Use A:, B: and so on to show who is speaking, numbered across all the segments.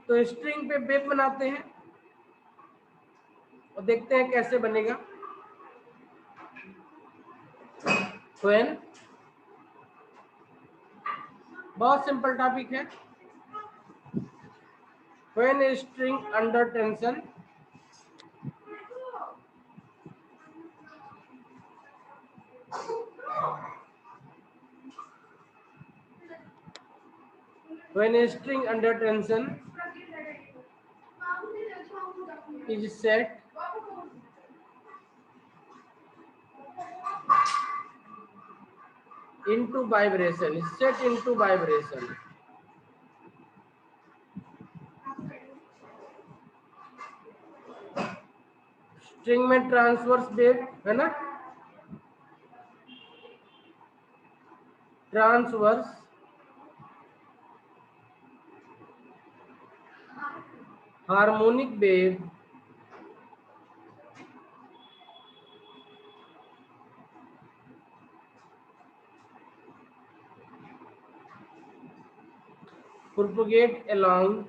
A: तो स्ट्रिंग पे वेब बनाते हैं और देखते हैं कैसे बनेगा। व्हेन, बहुत सिंपल टॉपिक है। When a string under tension when a string under tension is set into vibration, is set into vibration, string में ट्रांसवर्स वेव है ना, transverse harmonic wave propagate along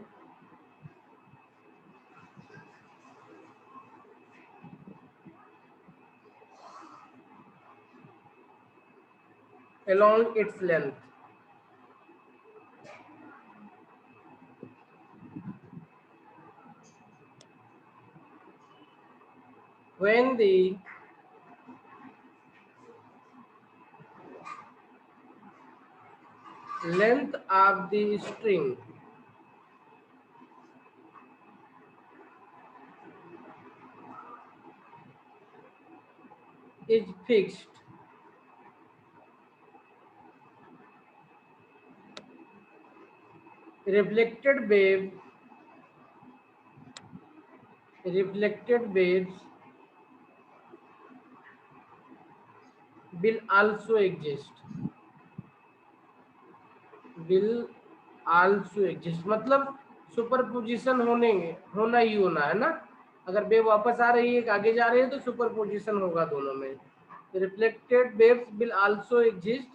A: its length. When the length of the string is fixed, reflected waves will also exist, मतलब superposition होना ही होना है ना। अगर wave वापस आ रही है आगे जा रही है तो सुपरपोजिशन होगा दोनों में। Reflected waves will also exist.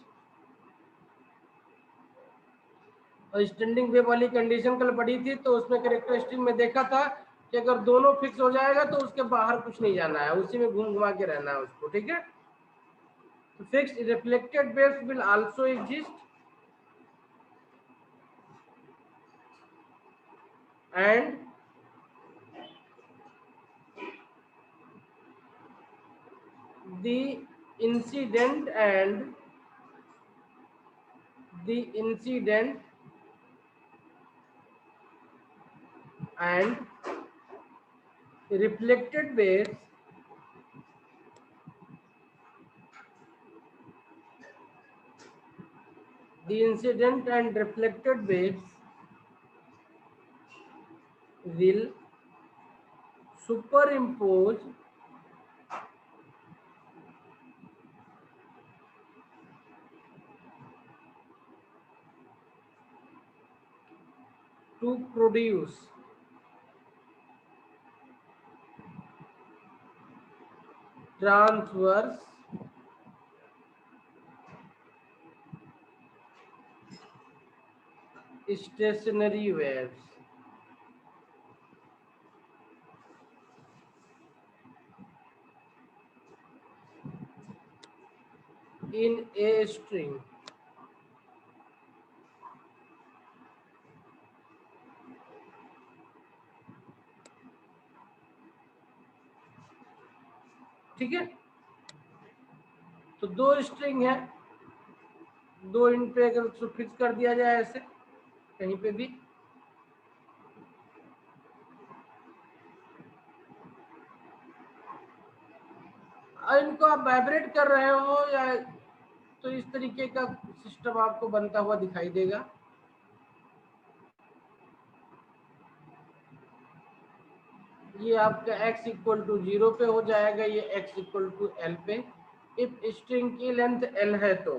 A: और स्टैंडिंग वेव वाली कंडीशन कल पढ़ी थी तो उसमें कैरेक्टरिस्टिक में देखा था कि अगर दोनों फिक्स हो जाएगा तो उसके बाहर कुछ नहीं जाना है, उसी में घूम घुमा के रहना है उसको, ठीक है। तो fixed reflected waves will also exist and the incident and reflected waves will superimpose to produce transverse stationary waves in a string. ठीक है, तो दो स्ट्रिंग है, दो इन पे अगर उसको फिक्स कर दिया जाए ऐसे कहीं पे भी, इनको आप वाइब्रेट कर रहे हो या तो इस तरीके का सिस्टम आपको बनता हुआ दिखाई देगा। ये आपका x इक्वल टू 0 पे हो जाएगा, ये x इक्वल टू l पे। इफ स्ट्रिंग की लेंथ l है तो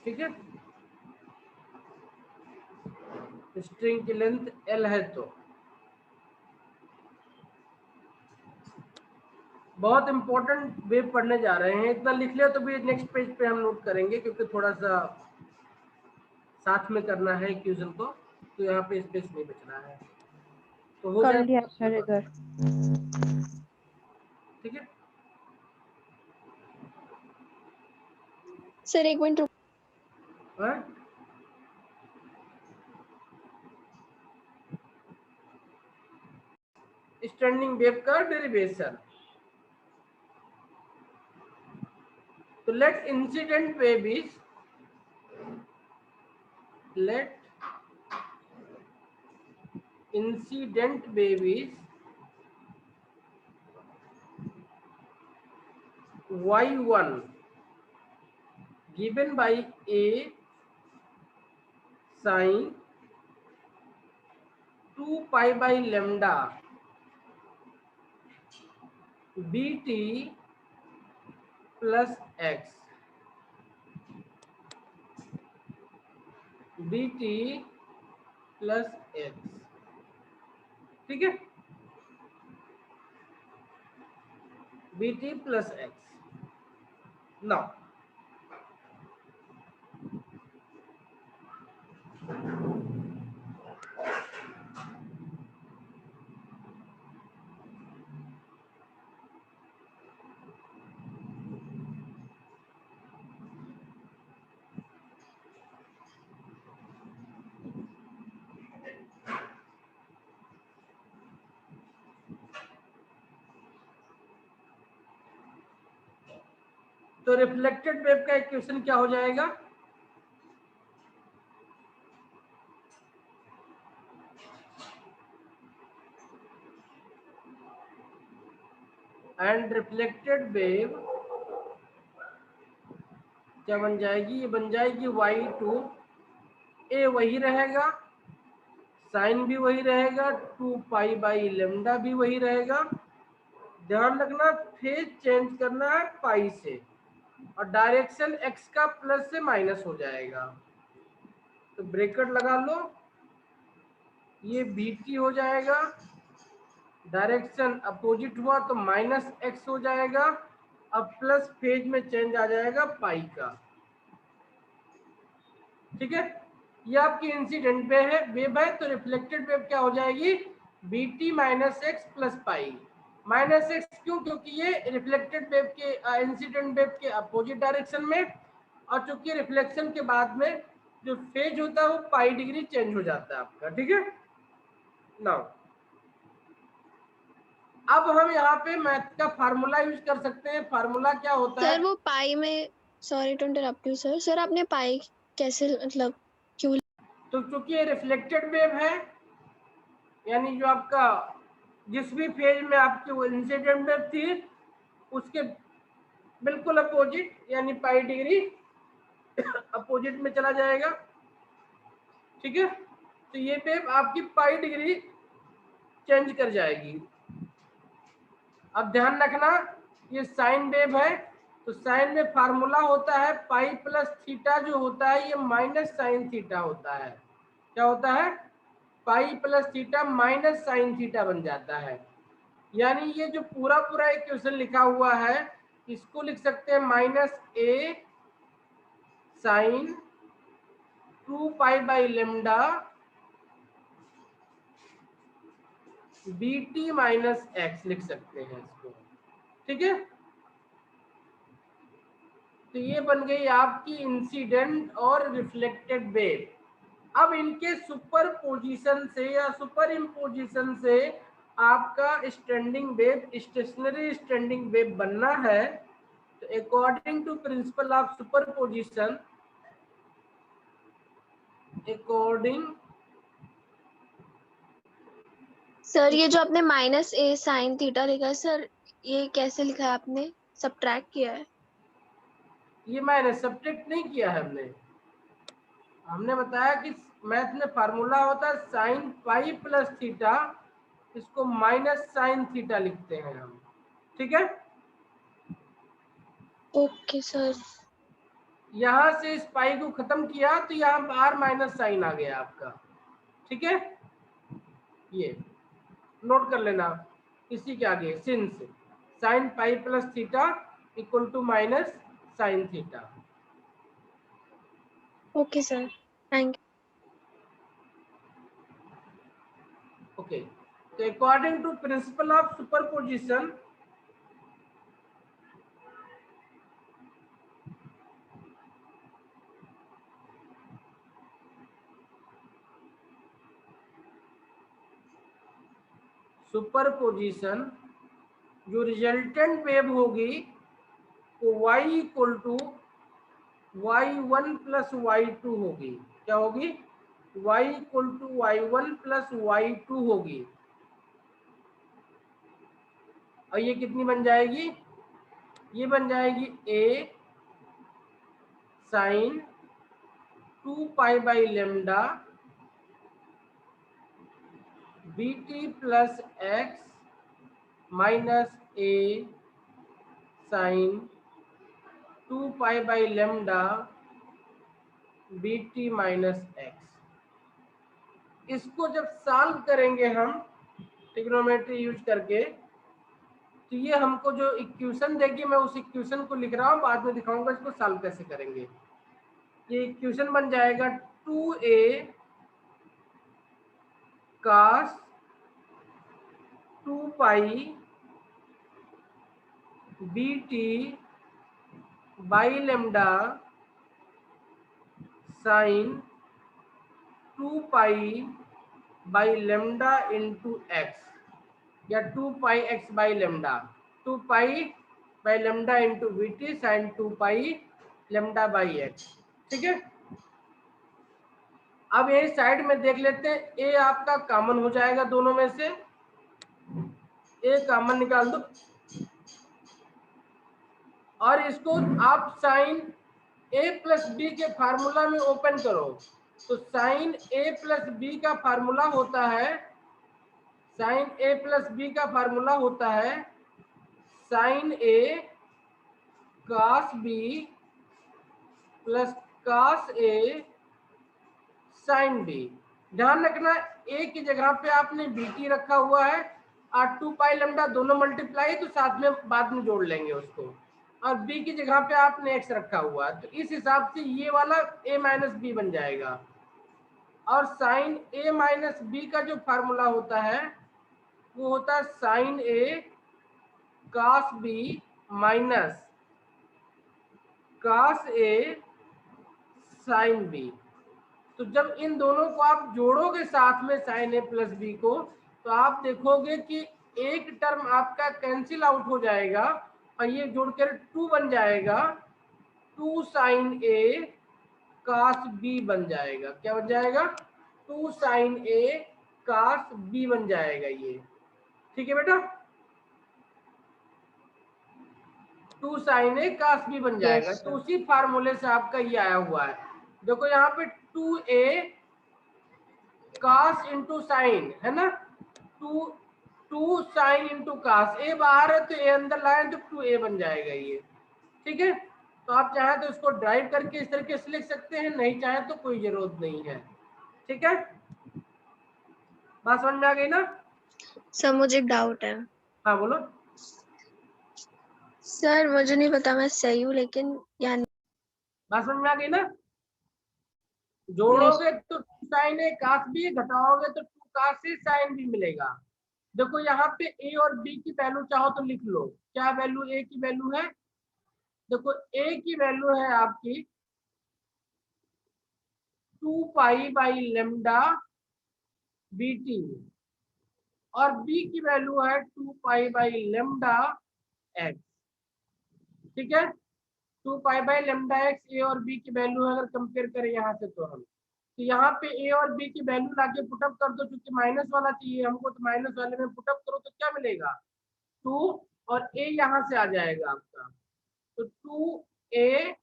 A: ठीक है, स्ट्रिंग की लेंथ l है तो। बहुत इंपॉर्टेंट वेव पढ़ने जा रहे हैं, इतना लिख लिया तो भी नेक्स्ट पेज पे हम नोट करेंगे क्योंकि थोड़ा सा साथ में करना है इक्वेशन को, तो यहाँ पे स्पेस नहीं बचना है, तो हो
B: कर लिया
A: जाएगा।
B: सर इधर।
A: ठीक है
C: सर एक मिनट रुक।
A: हाँ? स्टैंडिंग वेव का डेरिवेशन, तो let incident wave is y1 given by a sin 2 pi by lambda bt plus x bt plus x। ठीक है, bt plus x। नाउ तो रिफ्लेक्टेड वेव का इक्वेशन क्या हो जाएगा, एंड रिफ्लेक्टेड वेव क्या बन जाएगी, ये बन जाएगी y2, a वही रहेगा, साइन भी वही रहेगा, 2 पाई बाई लेमडा भी वही रहेगा। ध्यान रखना फेज चेंज करना है पाई से, और डायरेक्शन x का प्लस से माइनस हो जाएगा, तो ब्रैकेट लगा लो, ये bt हो जाएगा, डायरेक्शन अपोजिट हुआ तो माइनस x हो जाएगा, अब प्लस फेज में चेंज आ जाएगा पाई का। ठीक है, ये आपकी इंसिडेंट वेव है, तो रिफ्लेक्टेड वेव क्या हो जाएगी, bt minus x plus pi. Minus x क्यों, क्योंकि ये रिफ्लेक्टेड वेव के इंसिडेंट वेव के अपोजिट डायरेक्शन में, और चूंकि रिफ्लेक्शन के बाद में जो फेज होता है वो पाई डिग्री चेंज हो जाता है आपका। ठीक है, नाउ अब हम यहाँ पे मैथ का फार्मूला यूज कर सकते हैं। फार्मूला क्या होता है
C: सर वो पाई में, sorry to interrupt you sir, sir आपने पाई कैसे मतलब क्यों?
A: तो चूंकि ये रिफ्लेक्टेड वेव है, यानी जो आपका जिस भी फेज में आपकी वो इंसिडेंट वेव थी उसके बिल्कुल अपोजिट, यानी पाई डिग्री अपोजिट में चला जाएगा। ठीक है, तो ये वेव आपकी पाई डिग्री चेंज कर जाएगी। अब ध्यान रखना ये साइन वेव है, तो साइन में फार्मूला होता है पाई प्लस थीटा, जो होता है ये माइनस साइन थीटा होता है। क्या होता है, पाई plus theta minus sine theta बन जाता है। यानी ये जो पूरा पूरा इक्वेशन लिखा हुआ है इसको लिख सकते हैं minus a sine 2 pi by lambda bt minus x लिख सकते हैं इसको। ठीक है, तो ये बन गई आपकी इंसिडेंट और रिफ्लेक्टेड वेव। अब इनके सुपर पोजिशन से या सुपर इम्पोजिशन से आपका standing wave, stationary standing wave बनना है, तो according to principle of superposition, according
C: sir ये जो आपने माइनस ए साइन थीटा लिखा है सर, ये कैसे लिखा है आपने, सबट्रैक्ट किया है?
A: ये मैंने सब्ट्रैक्ट नहीं किया है, हमने बताया कि मैथ में फार्मूला होता है साइन पाई प्लस थीटा, इसको माइनस साइन थीटा लिखते हैं हम। ठीक है,
C: ओके सर।
A: यहां से इस पाई को खत्म किया तो यहाँ आर माइनस साइन आ गया आपका। ठीक है, ये नोट कर लेना, इसी के आगे since sine pi plus theta equal to minus sine theta.
C: Okay sir. Thank
A: okay, तो according to principle of superposition, superposition जो रिजल्टेंट वेव होगी वो y equal to y1 plus y2 होगी। क्या होगी? y equal to y1 plus y2 होगी। और ये कितनी बन जाएगी? ये बन जाएगी a sine 2 pi by lambda bt plus x minus a sine 2 pi by lambda bt minus x। इसको जब सॉल्व करेंगे हम ट्रिग्नोमेट्री यूज करके, तो ये हमको जो इक्वेशन देगी, मैं उस इक्वेशन को लिख रहा हूँ, बाद में दिखाऊंगा इसको सॉल्व कैसे करेंगे। ये इक्वेशन बन जाएगा 2a cos 2 pi bt by lambda sine 2 pi by lambda into x, या 2 pi x by lambda, 2 pi by lambda into bt sine 2 pi lambda by x. ठीक है, अब यही साइड में देख लेते हैं, ए आपका कॉमन हो जाएगा दोनों में से, ए कॉमन निकाल दो, और इसको आप साइन ए प्लस बी के फार्मूला में ओपन करो। तो साइन ए प्लस बी का फार्मूला होता है, साइन ए प्लस बी का फार्मूला होता है sign A cos B plus cos A sine B. ध्यान रखना, ए की जगह पे आपने बीटी रखा हुआ है, और 2 पाई लेमडा दोनों मल्टीप्लाई तो साथ में बाद में जोड़ लेंगे उसको, और बी की जगह पे आपने एक्स रखा हुआ है, तो इस हिसाब से ये वाला a माइनस बी बन जाएगा। और साइन ए माइनस बी का जो फार्मूला होता है वो होता है sign A cos B minus cos A sine B. तो जब इन दोनों को आप जोड़ोगे साथ में साइन ए प्लस बी को, तो आप देखोगे कि एक टर्म आपका कैंसिल आउट हो जाएगा, और ये जोड़कर 2 बन जाएगा, 2 साइन ए कॉस बी बन जाएगा। क्या बन जाएगा? 2 साइन ए कॉस बी बन जाएगा ये। ठीक है बेटा, 2 साइन ए कॉस बी बन जाएगा।
C: यस
A: तो
C: सर।
A: उसी फार्मूले से आपका ये आया हुआ है। देखो यहाँ पे 2a कॉस इंटू साइन है ना, 2 साइन इंटू कॉस, ए बाहर है तो ए अंदर लाए तो 2a बन जाएगा ये। ठीक है, तो आप चाहे तो इसको ड्राइव करके इस तरीके से लिख सकते हैं, नहीं चाहे तो कोई जरूरत नहीं है। ठीक है, बात समझ में आ गई ना?
C: सर मुझे एक डाउट है।
A: हाँ बोलो।
C: सर मुझे नहीं पता मैं सही हूँ, लेकिन यानी
A: बात समझ में आ गई ना?
C: यस
A: जोड़ोगे तो 2 साइन ए कॉस बी, घटाओगे तो 2 कॉस ए साइन बी मिलेगा। देखो यहाँ पे ए और बी की वैल्यू चाहो तो लिख लो। क्या वैल्यू ए की वैल्यू है? देखो ए की वैल्यू है आपकी 2 पाई बाई लेमडा बीटी, और बी की वैल्यू है 2 पाई बाई लेमडा एक्स। ठीक है, 2 पाई बाई लेमडा एक्स ए और बी की वैल्यू अगर कंपेयर करें यहाँ से, तो हम तो यहाँ पे ए और बी की वैल्यू लाके पुटअप कर दो, क्योंकि माइनस वाला चाहिए हमको, तो माइनस वाले में पुटअप करो तो क्या मिलेगा? 2, और ए यहाँ से आ जाएगा आपका, तो 2a,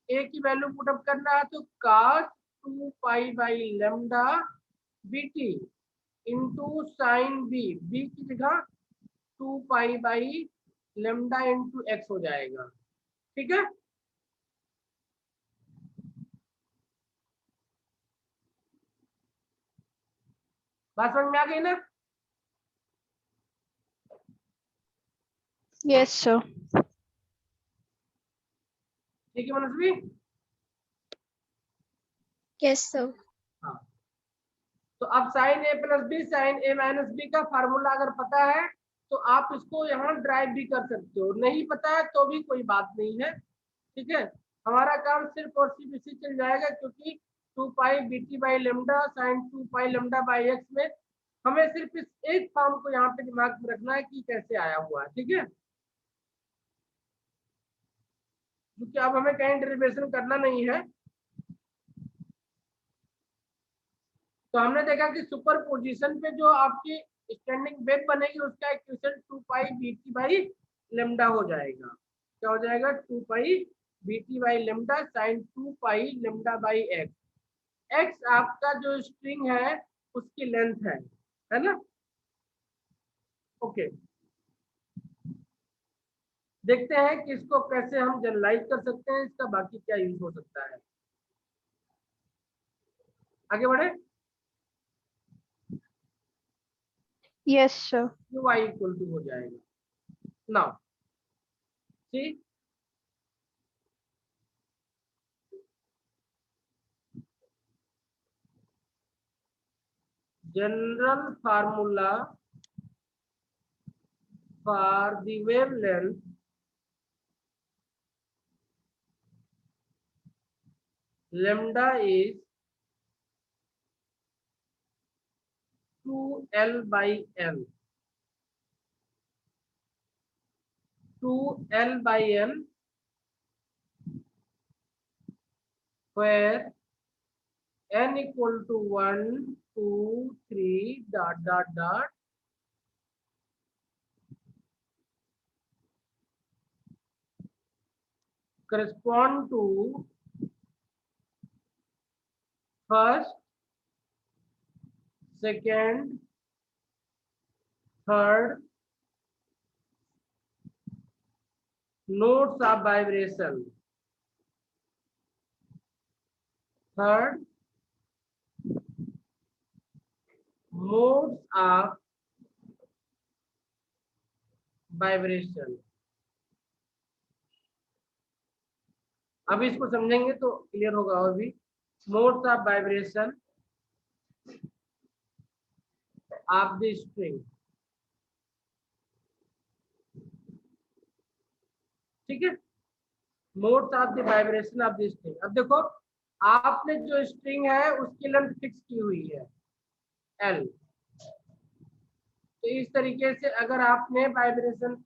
A: ए की वैल्यू पुटअप करना है तो cos 2 pi by lambda b t into sine b, b की जगह 2 pi by lambda into x हो जाएगा। ठीक है, बात समझ में आ गई ना?
B: Yes sir.
A: ठीक है मनस्वी,
C: यस सर।
A: हाँ, तो अब साइन ए प्लस बी साइन ए माइनस बी का फार्मूला अगर पता है तो आप इसको यहाँ ड्राइव भी कर सकते हो, नहीं पता है तो भी कोई बात नहीं है, ठीक है। हमारा काम सिर्फ और सिर्फ इसी चल जाएगा, क्योंकि 2 pi b t by lambda sine 2 pi lambda by x में हमें सिर्फ इस एक फॉर्म को यहाँ पे दिमाग में रखना है कि कैसे आया हुआ है, ठीक है। क्योंकि अब हमें कहीं डेरिवेशन करना नहीं है। तो हमने देखा कि सुपर पोजिशन पे जो आपकी स्टैंडिंग वेव बनेगी उसका equation 2 pi b t by lambda हो जाएगा। क्या हो जाएगा? 2 pi b t by lambda sine 2 pi lambda by x. X आपका जो स्ट्रिंग है उसकी लेंथ है ना। ओके, देखते हैं कि इसको कैसे हम जनरलाइज कर सकते हैं, इसका बाकी क्या यूज हो सकता है। आगे बढ़े।
C: Yes sir.
A: Q i equal to हो जाएगा नाउ, ठीक। General formula for the wavelength lambda is 2L by L, 2L by L, where n equal to 1, 2, 3 dot dot dot correspond to first, second, third nodes of vibration, third modes of vibration। अब इसको समझेंगे तो clear होगा। और भी modes of vibration of the string, ठीक है। Modes of the vibration of the string. अब देखो, आपने जो स्ट्रिंग है उसकी लेंथ फिक्स की हुई है L। तो इस तरीके से अगर आपने वाइब्रेशन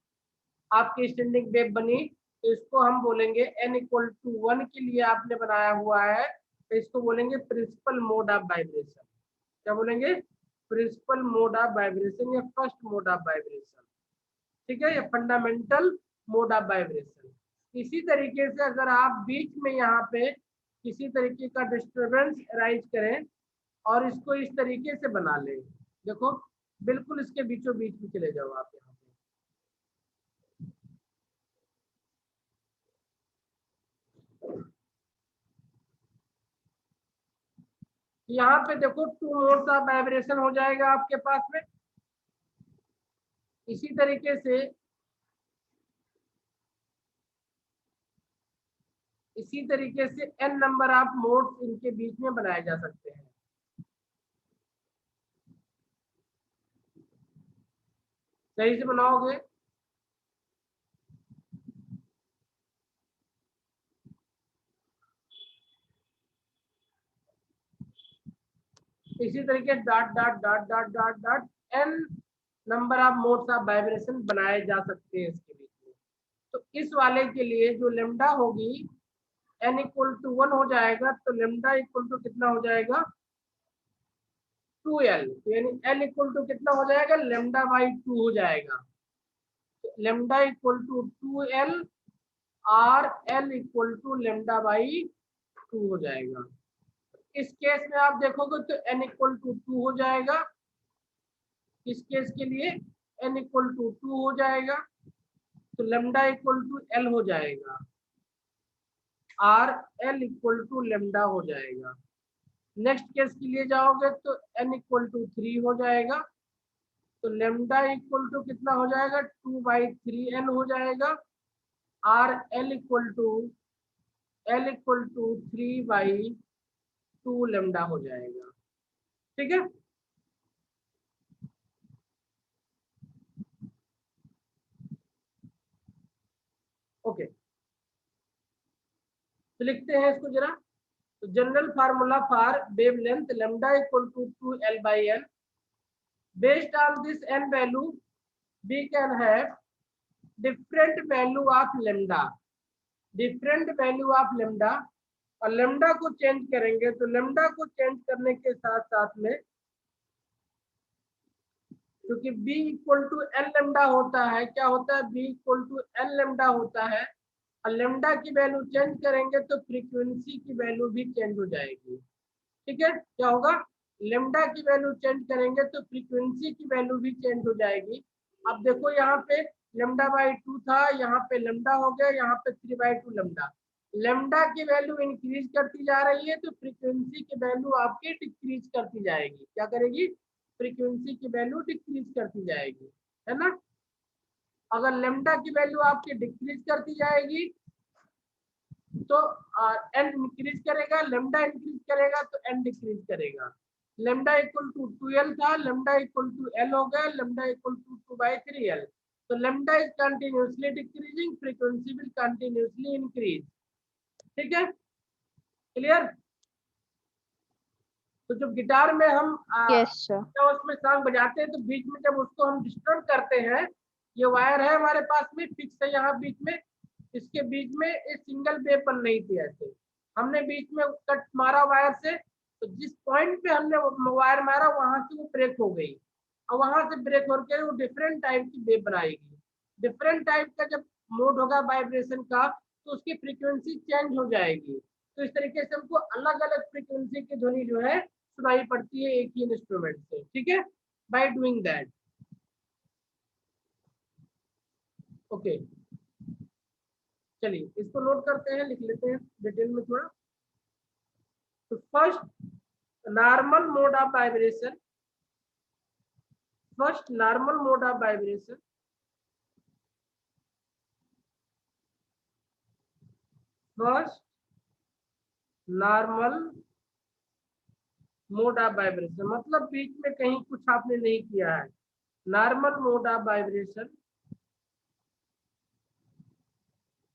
A: आपकी स्टैंडिंग वेव बनी तो इसको हम बोलेंगे n इक्वल टू 1 के लिए आपने बनाया हुआ है, तो इसको बोलेंगे प्रिंसिपल मोड ऑफ वाइब्रेशन। क्या बोलेंगे? प्रिंसिपल मोड ऑफ वाइब्रेशन या फर्स्ट मोड ऑफ वाइब्रेशन, ठीक है, या फंडामेंटल मोड ऑफ वाइब्रेशन। इसी तरीके से अगर आप बीच में यहाँ पे किसी तरीके का डिस्टरबेंस अराइज करें और इसको इस तरीके से बना लें, देखो बिल्कुल इसके बीचों बीच में चले जाओ आप यहाँ पे। यहाँ पे देखो 2 मोड्स ऑफ वाइब्रेशन हो जाएगा आपके पास में। इसी तरीके से n नंबर ऑफ मोड्स इनके बीच में बनाए जा सकते हैं। सही से बनाओगे इसी तरीके dot dot dot dot dot dot n number of modes of vibration बनाए जा सकते हैं इसके बीच में। तो इस वाले के लिए जो लेमडा होगी n इक्वल टू 1 हो जाएगा, तो लेमडा इक्वल टू कितना हो जाएगा? 2L। तो यानी n इक्वल टू कितना हो जाएगा? लेमडा बाई 2 हो जाएगा। लेमडा इक्वल टू 2L और L equal to lambda by 2 हो जाएगा। इस केस में आप देखोगे तो n इक्वल टू 2 हो जाएगा। इस केस के लिए n इक्वल टू 2 हो जाएगा, तो लेमडा इक्वल टू L हो जाएगा और L इक्वल टू लेमडा हो जाएगा। नेक्स्ट केस के लिए जाओगे तो n इक्वल टू 3 हो जाएगा, तो लेमडा इक्वल टू कितना हो जाएगा? 2/3L हो जाएगा और L इक्वल टू 3/2 2 लेमडा हो जाएगा। ठीक है, ओके, तो लिखते हैं इसको जरा। तो general formula for wavelength lambda equal to 2l/n, based on this n value we can have different value of lambda, different value of lambda, और lambda को चेंज करेंगे तो lambda को चेंज करने के साथ साथ में, क्योंकि b equal to l lambda होता है, क्या होता है, b equal to l lambda होता है, और लेमडा की वैल्यू चेंज करेंगे तो फ्रीक्वेंसी की वैल्यू भी चेंज हो जाएगी। ठीक है, क्या होगा, लेमडा की वैल्यू चेंज करेंगे तो फ्रीक्वेंसी की वैल्यू भी चेंज हो जाएगी। अब देखो यहाँ पे λ/2 था, यहाँ पे लेमडा हो गया, यहाँ पे 3/2 लेमडा। लेमडा की वैल्यू इंक्रीज करती जा रही है तो फ्रीक्वेंसी की वैल्यू आपकी डिक्रीज करती जाएगी। क्या करेगी, फ्रीक्वेंसी की वैल्यू डिक्रीज करती जाएगी, है ना। अगर लेमडा की वैल्यू आपकी डिक्रीज करती जाएगी तो एन इंक्रीज करेगा, लेमडा इंक्रीज करेगा तो एन डिक्रीज करेगा। लेमडा इक्वल टू 2l था, लेमडा इक्वल टू l हो गया, लेमडा इक्वल टू 2/3l। तो lambda is continuously decreasing, frequency will continuously increase. ठीक है, क्लियर। तो जब गिटार में हम
B: यस सर।
A: उसमें सॉन्ग बजाते हैं तो बीच में जब उसको हम डिस्टर्ब करते हैं, ये वायर है हमारे पास में फिक्स है यहाँ बीच में, इसके बीच में एक सिंगल वेव बन रही थी ऐसे, हमने बीच में कट मारा वायर से, तो जिस पॉइंट पे हमने वायर मारा वहां से वो ब्रेक हो गई, और वहां से ब्रेक होकर वो डिफरेंट टाइप की वेव बनाएगी। डिफरेंट टाइप का जब मोड होगा वाइब्रेशन का तो उसकी फ्रीक्वेंसी चेंज हो जाएगी। तो इस तरीके से हमको अलग अलग फ्रीक्वेंसी की ध्वनि जो है सुनाई पड़ती है एक ही इंस्ट्रूमेंट से। ठीक है, बाय डूइंग दैट। ओके, चलिए इसको नोट करते हैं, लिख लेते हैं डिटेल में थोड़ा। तो first normal mode of vibration, first normal mode of vibration, first normal mode of vibration मतलब बीच में कहीं कुछ आपने नहीं किया है। Normal mode of vibration,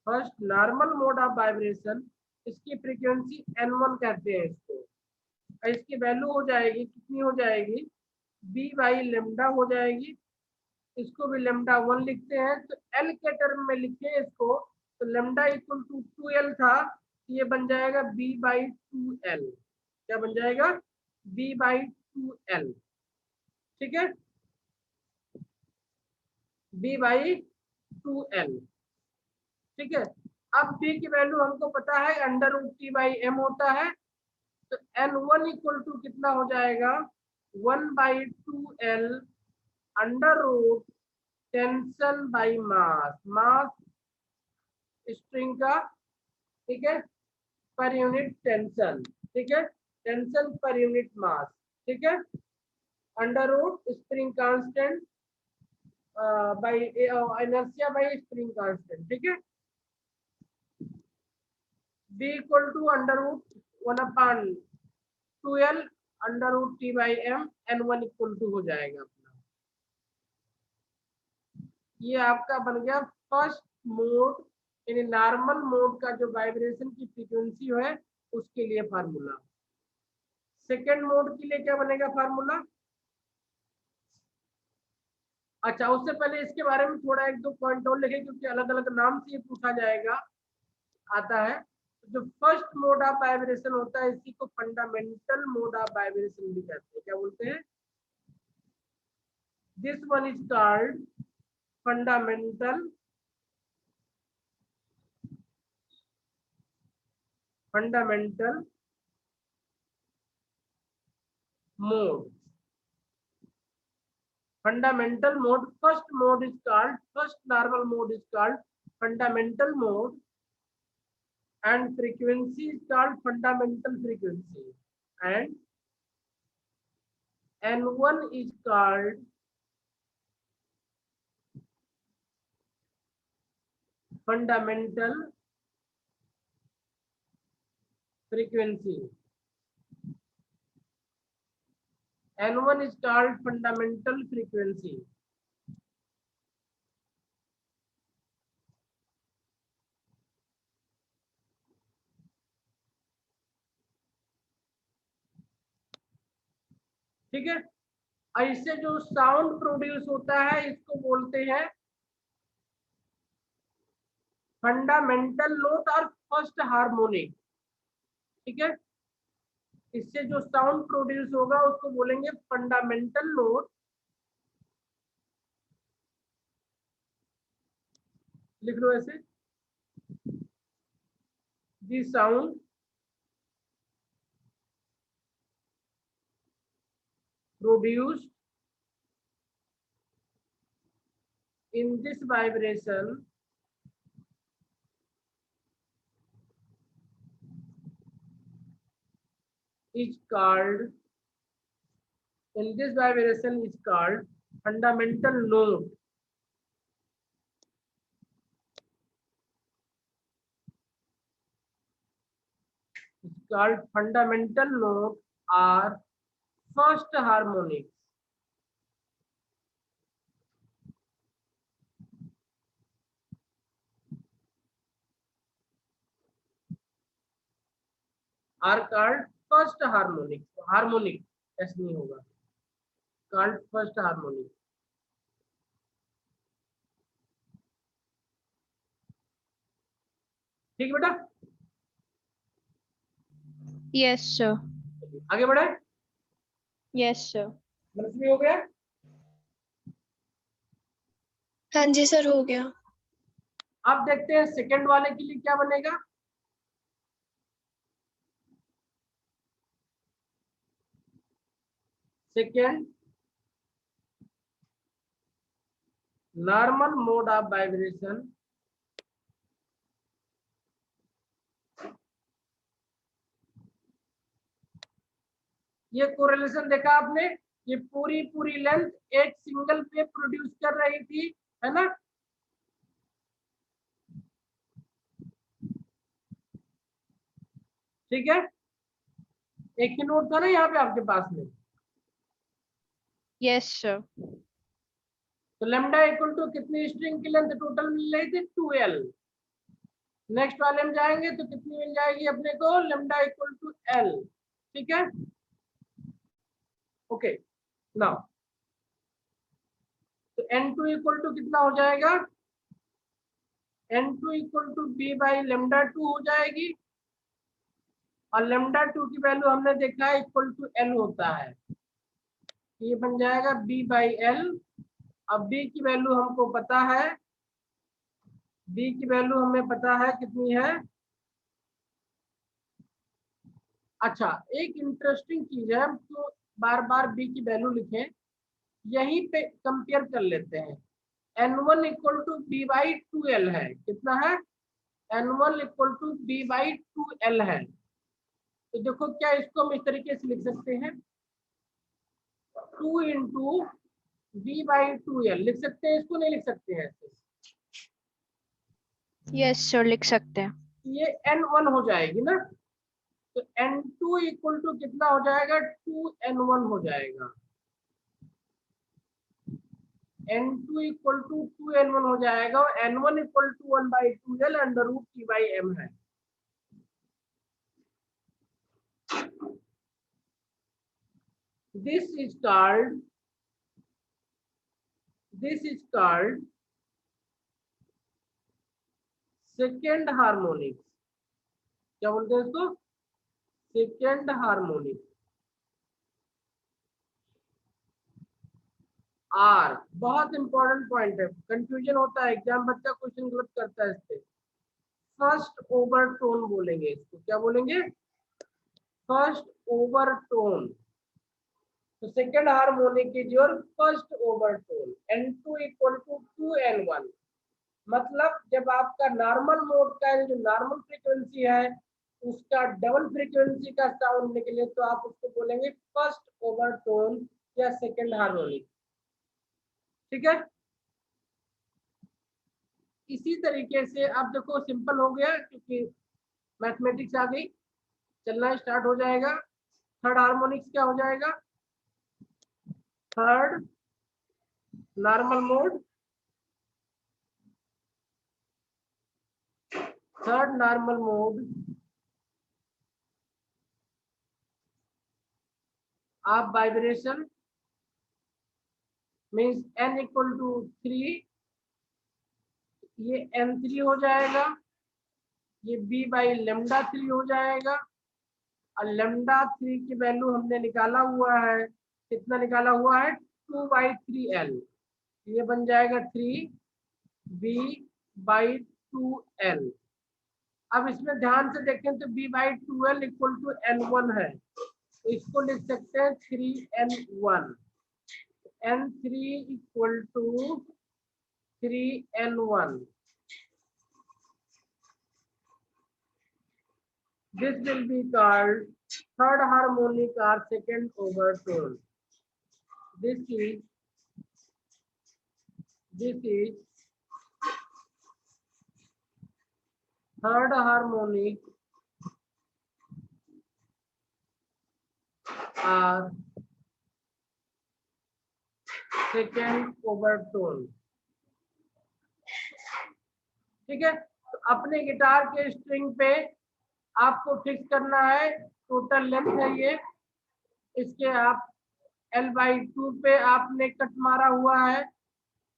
A: first normal mode of vibration, इसकी फ्रीक्वेंसी n1 कहते हैं इसको, और इसकी वैल्यू हो जाएगी, कितनी हो जाएगी, b/λ हो जाएगी। इसको भी λ1 लिखते हैं, तो l के टर्म में लिखे इसको, तो λ इक्वल टू 2l था, ये बन जाएगा b/2l। क्या बन जाएगा, b/2l। ठीक है, b/2l। ठीक है, अब b की वैल्यू हमको पता है √t/m होता है, तो n1 इक्वल टू कितना हो जाएगा, 1/2l √ tension by mass, mass string का, ठीक है, पर यूनिट टेंशन, ठीक है, टेंशन पर यूनिट मास, ठीक है, √ spring constant by inertia by spring constant. ठीक है, b equal to √1/2l √t/m, n1 equal to हो जाएगा अपना। ये आपका बन गया फर्स्ट मोड, यानी नॉर्मल मोड का जो वाइब्रेशन की फ्रीक्वेंसी है उसके लिए फार्मूला। सेकेंड मोड के लिए क्या बनेगा फार्मूला। अच्छा, उससे पहले इसके बारे में थोड़ा एक दो पॉइंट और लिखे, क्योंकि अलग अलग नाम से ये पूछा जाएगा, आता है। जो फर्स्ट मोड ऑफ वाइब्रेशन होता है इसी को फंडामेंटल मोड ऑफ वाइब्रेशन भी कहते हैं। क्या बोलते हैं, this one is called fundamental mode. fundamental mode, first mode is called, first normal mode is called fundamental mode, and frequency is called fundamental frequency, and n1 is called fundamental frequency, N1 is called fundamental frequency. ठीक है, ऐसे जो sound produce होता है इसको बोलते हैं fundamental note और फर्स्ट हार्मोनिक। ठीक है, इससे जो साउंड प्रोड्यूस होगा उसको बोलेंगे फंडामेंटल नोट। लिख लो ऐसे, the sound produced in this vibration is called fundamental note. It's called fundamental note or first harmonic. Are called first harmonic. Harmonic ऐसे नहीं होगा, called first harmonic. ठीक बेटा,
B: यस सर।
A: आगे बढ़े।
B: Yes sir.
A: मनस्वी हो गया?
C: हाँ जी सर, हो गया।
A: अब देखते हैं सेकंड वाले के लिए क्या बनेगा। Second, normal mode of vibration ये कोरिलेशन देखा आपने, ये पूरी पूरी लेंथ एक सिंगल पे प्रोड्यूस कर रही थी, है ना। ठीक है, एक ही नोट था ना यहाँ पे आपके पास में।
B: Yes sir.
A: तो लेमडा इक्वल टू कितनी स्ट्रिंग की लेंथ टोटल मिल रही थी? 2L। नेक्स्ट वाले में जाएंगे तो कितनी मिल जाएगी अपने को? Lambda equal to L। ठीक है, ओके। नाउ तो N2 इक्वल टू कितना हो जाएगा? N2 equal to B by lambda 2 हो जाएगी, और लेमडा 2 की वैल्यू हमने देखा है इक्वल टू L होता है, ये बन जाएगा B बाई L। अब B की वैल्यू हमको पता है, B की वैल्यू हमें पता है कितनी है। अच्छा, एक इंटरेस्टिंग चीज है, हम तो बार बार B की वैल्यू लिखें, यहीं पे कंपेयर कर लेते हैं। N1 equal to B by 2L है, कितना है? N1 equal to B by 2L है। तो देखो क्या इसको हम इस तरीके से लिख सकते हैं, 2 इंटू B बाई 2L लिख सकते हैं, इसको नहीं लिख सकते हैं ऐसे?
B: यस सर, लिख सकते हैं।
A: ये N1 हो जाएगी ना, तो N2 इक्वल टू कितना हो जाएगा? 2N1 हो जाएगा। N2 इक्वल टू 2N1 हो जाएगा, और N1 equal to 1 by 2L under root T by M है। This is called second harmonic. क्या बोलते हैं इसको? Second harmonic. आर बहुत इंपॉर्टेंट पॉइंट है, कंफ्यूजन होता है, एग्जाम बच्चा क्वेश्चन गलत करता है इससे। फर्स्ट ओवरटोन बोलेंगे इसको, क्या बोलेंगे? First overtone. तो second harmonic is your first overtone. N2 equal to 2N1, मतलब जब आपका नॉर्मल मोड का जो नॉर्मल फ्रीक्वेंसी है उसका डबल फ्रीक्वेंसी का साउंड निकले तो आप उसको बोलेंगे फर्स्ट ओवरटोन या सेकेंड हार्मोनिक। ठीक है, इसी तरीके से आप देखो सिंपल हो गया, क्योंकि मैथमेटिक्स आ गई, चलना स्टार्ट हो जाएगा। थर्ड हार्मोनिक्स क्या हो जाएगा? Third normal mode, third normal mode of vibration means n equal to 3, ये n3 हो जाएगा, ये b बाई लेमडा 3 हो जाएगा, और लेमडा 3 की वैल्यू हमने निकाला हुआ है, कितना निकाला हुआ है 2/3l, ये बन जाएगा 3b/2l। अब इसमें ध्यान से देखें तो b/2l इक्वल टू n1 है, तो इसको लिख सकते हैं 3n1, n3 equal to 3n1। This will be called third harmonic or second overtone. This is third harmonic or second overtone. ठीक है, तो अपने गिटार के स्ट्रिंग पे आपको फिक्स करना है, टोटल लेंथ है ये, इसके आप l/2 पे आपने कट मारा हुआ है,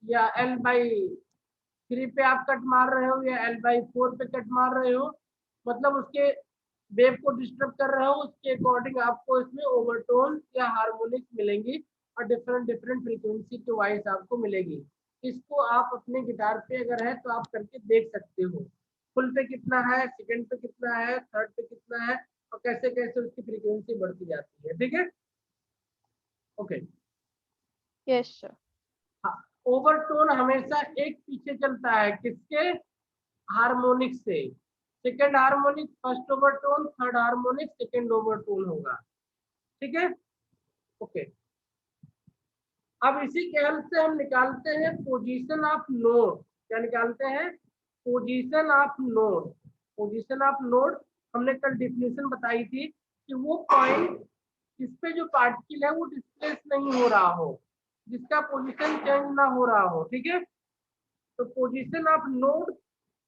A: या l/3 पे आप कट मार रहे हो, या l/4 पे कट मार रहे हो, मतलब उसके वेव को डिस्टर्ब कर रहे हो, उसके अकॉर्डिंग आपको इसमें ओवरटोन या हार्मोनिक्स मिलेंगी, और डिफरेंट डिफरेंट फ्रीक्वेंसी के वाइज आपको मिलेगी। इसको आप अपने गिटार पे अगर है तो आप करके देख सकते हो, फुल पे कितना है, सेकंड पे कितना है, थर्ड पे कितना है, और कैसे कैसे उसकी फ्रीक्वेंसी बढ़ती जाती है। ठीक है, ओके।
B: Yes, sir.
A: हाँ, ओवरटोन हमेशा एक पीछे चलता है, किसके, हार्मोनिक से। Second harmonic first overtone, third harmonic second overtone होगा। ठीक है, ओके। अब इसी के हेल्प से हम निकालते हैं पोजीशन ऑफ नोड। क्या निकालते हैं, position of node. Position of node हमने कल डिफिनेशन बताई थी कि वो पॉइंट जिस पे जो पार्टिकल है वो डिस्प्लेस नहीं हो रहा हो, जिसका पोजीशन चेंज ना हो रहा हो। ठीक है, तो पोजीशन ऑफ नोड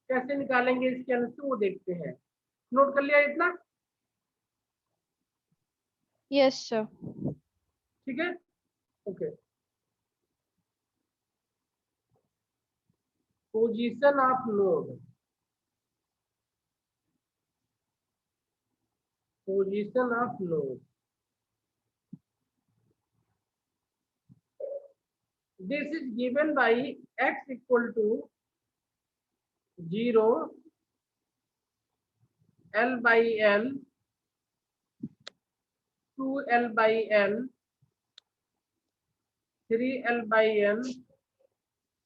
A: कैसे निकालेंगे इसके हेल्प से वो देखते हैं। नोट कर लिया इतना,
B: Yes, sir.
A: ठीक है, okay. Position of node, position of node, this is given by x equal to 0, l by l, 2l by l, 3l by l,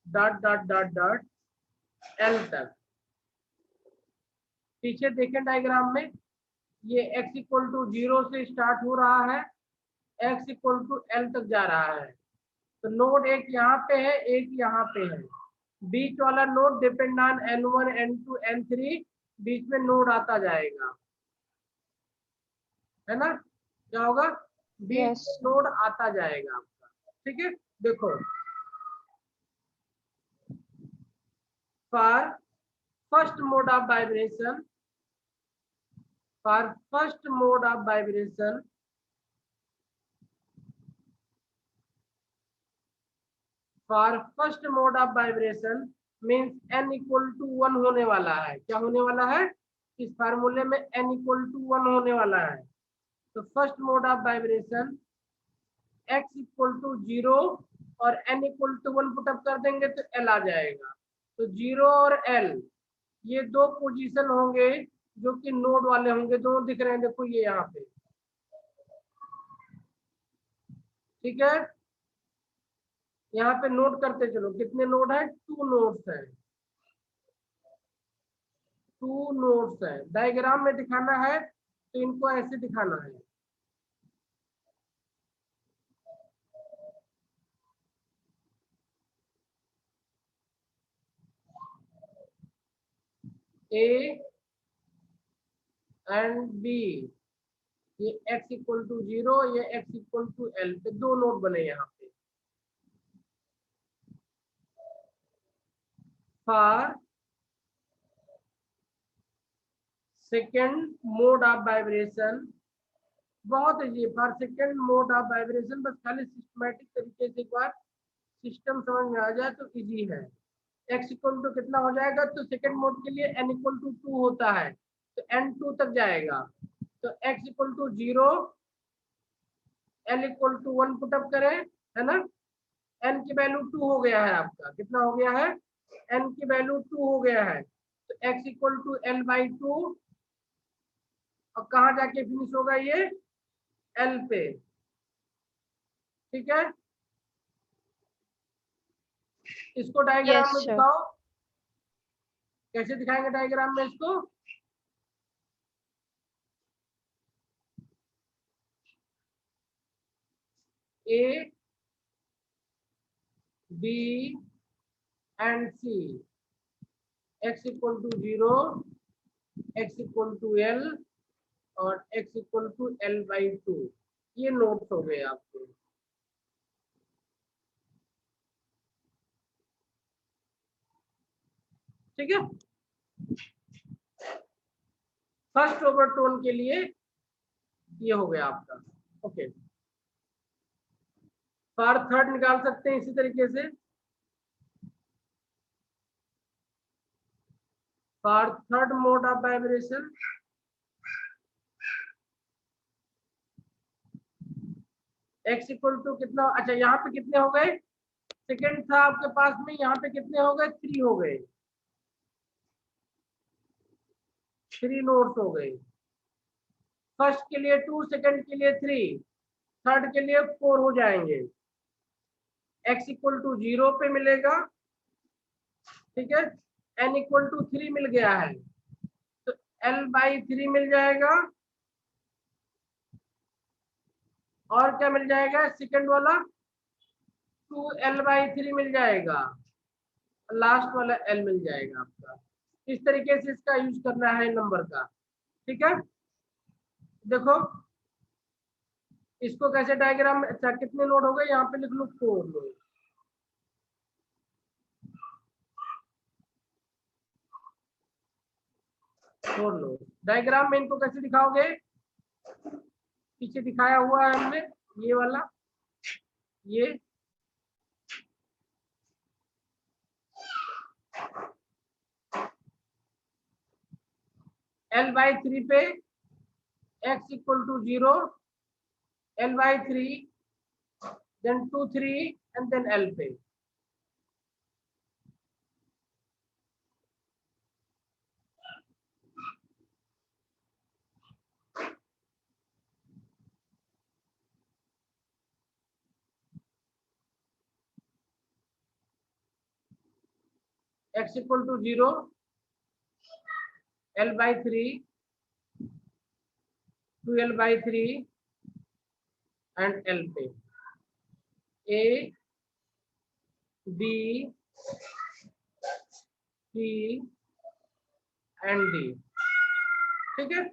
A: dot dot dot dot l तक। पीछे देखें diagram में, ये x equal to 0 से start हो रहा है, x equal to l तक जा रहा है। तो नोड एक यहाँ पे है, एक यहाँ पे है, बीच वाला node depend on n1 n2 n3, बीच में नोड आता जाएगा, है ना, क्या होगा, बीच
B: Yes.
A: में नोड आता जाएगा आपका। ठीक है, देखो, for first mode of vibration, for first mode of vibration, for first mode of vibration means n equal to 1 होने वाला है। क्या होने वाला है, इस फार्मूले में n इक्वल टू 1 होने वाला है। तो first mode of vibration x equal to 0 और n इक्वल टू 1 पुटअप कर देंगे तो l आ जाएगा। तो 0 और l ये दो पोजीशन होंगे जो कि नोड वाले होंगे, दोनों दिख रहे हैं, देखो ये यहाँ पे। ठीक है, यहाँ पे नोट करते चलो, कितने नोड है, 2 नोड्स है, 2 नोड्स है। डायग्राम में दिखाना है तो इनको ऐसे दिखाना है, ए एंड बी, ये x इक्वल टू 0, ये x इक्वल टू l पे दो नोड बने यहाँ पे। For second mode of vibration, बहुत इजी है। For second mode of vibration, बस खाली सिस्टमेटिक तरीके से एक बार सिस्टम समझ में आ जाए तो इजी है। x इक्वल टू कितना हो जाएगा, तो सेकेंड मोड के लिए n इक्वल टू 2 होता है, तो n 2 तक जाएगा, तो x equal to 0, l equal to 1 put up करें, है ना। n की वैल्यू 2 हो गया है आपका, कितना हो गया है, n की वैल्यू 2 हो गया है, तो x इक्वल टू l/2, और कहाँ जाके फिनिश होगा ये, l पे, ठीक है। इसको डायग्राम
B: Yes,
A: में
B: sir.
A: दिखाओ, कैसे दिखाएंगे डायग्राम में इसको। A, B and C, x equal to 0, x equal to l और x इक्वल टू l/2, ये नोट्स हो गए आपके। ठीक है, फर्स्ट ओवरटोन के लिए ये हो गया आपका। ओके, फॉर थर्ड निकाल सकते हैं इसी तरीके से। For third mode of vibration, x equal to कितना, अच्छा यहाँ पे कितने हो गए, सेकेंड था आपके पास में, यहाँ पे कितने हो गए, 3 हो गए, 3 नोट्स हो गए। फर्स्ट के लिए 2, सेकंड के लिए 3, थर्ड के लिए 4 हो जाएंगे। x इक्वल टू 0 पे मिलेगा, ठीक है, n इक्वल टू 3 मिल गया है, तो l/3 मिल जाएगा, और क्या मिल जाएगा, सेकंड वाला 2l/3 मिल जाएगा, लास्ट वाला l मिल जाएगा आपका। इस तरीके से इसका यूज करना है नंबर का, ठीक है। देखो इसको कैसे डायग्राम, अच्छा कितने नोड हो गए, यहाँ पे लिख लो 4 नोड। डायग्राम में इनको कैसे दिखाओगे, पीछे दिखाया हुआ है हमने, ये वाला, ये l/3 पे x equal to 0, l/3, then 2 3 and then l पे। x equal to 0, l/3, 2l/3 and l पे, a b c and d, ठीक है।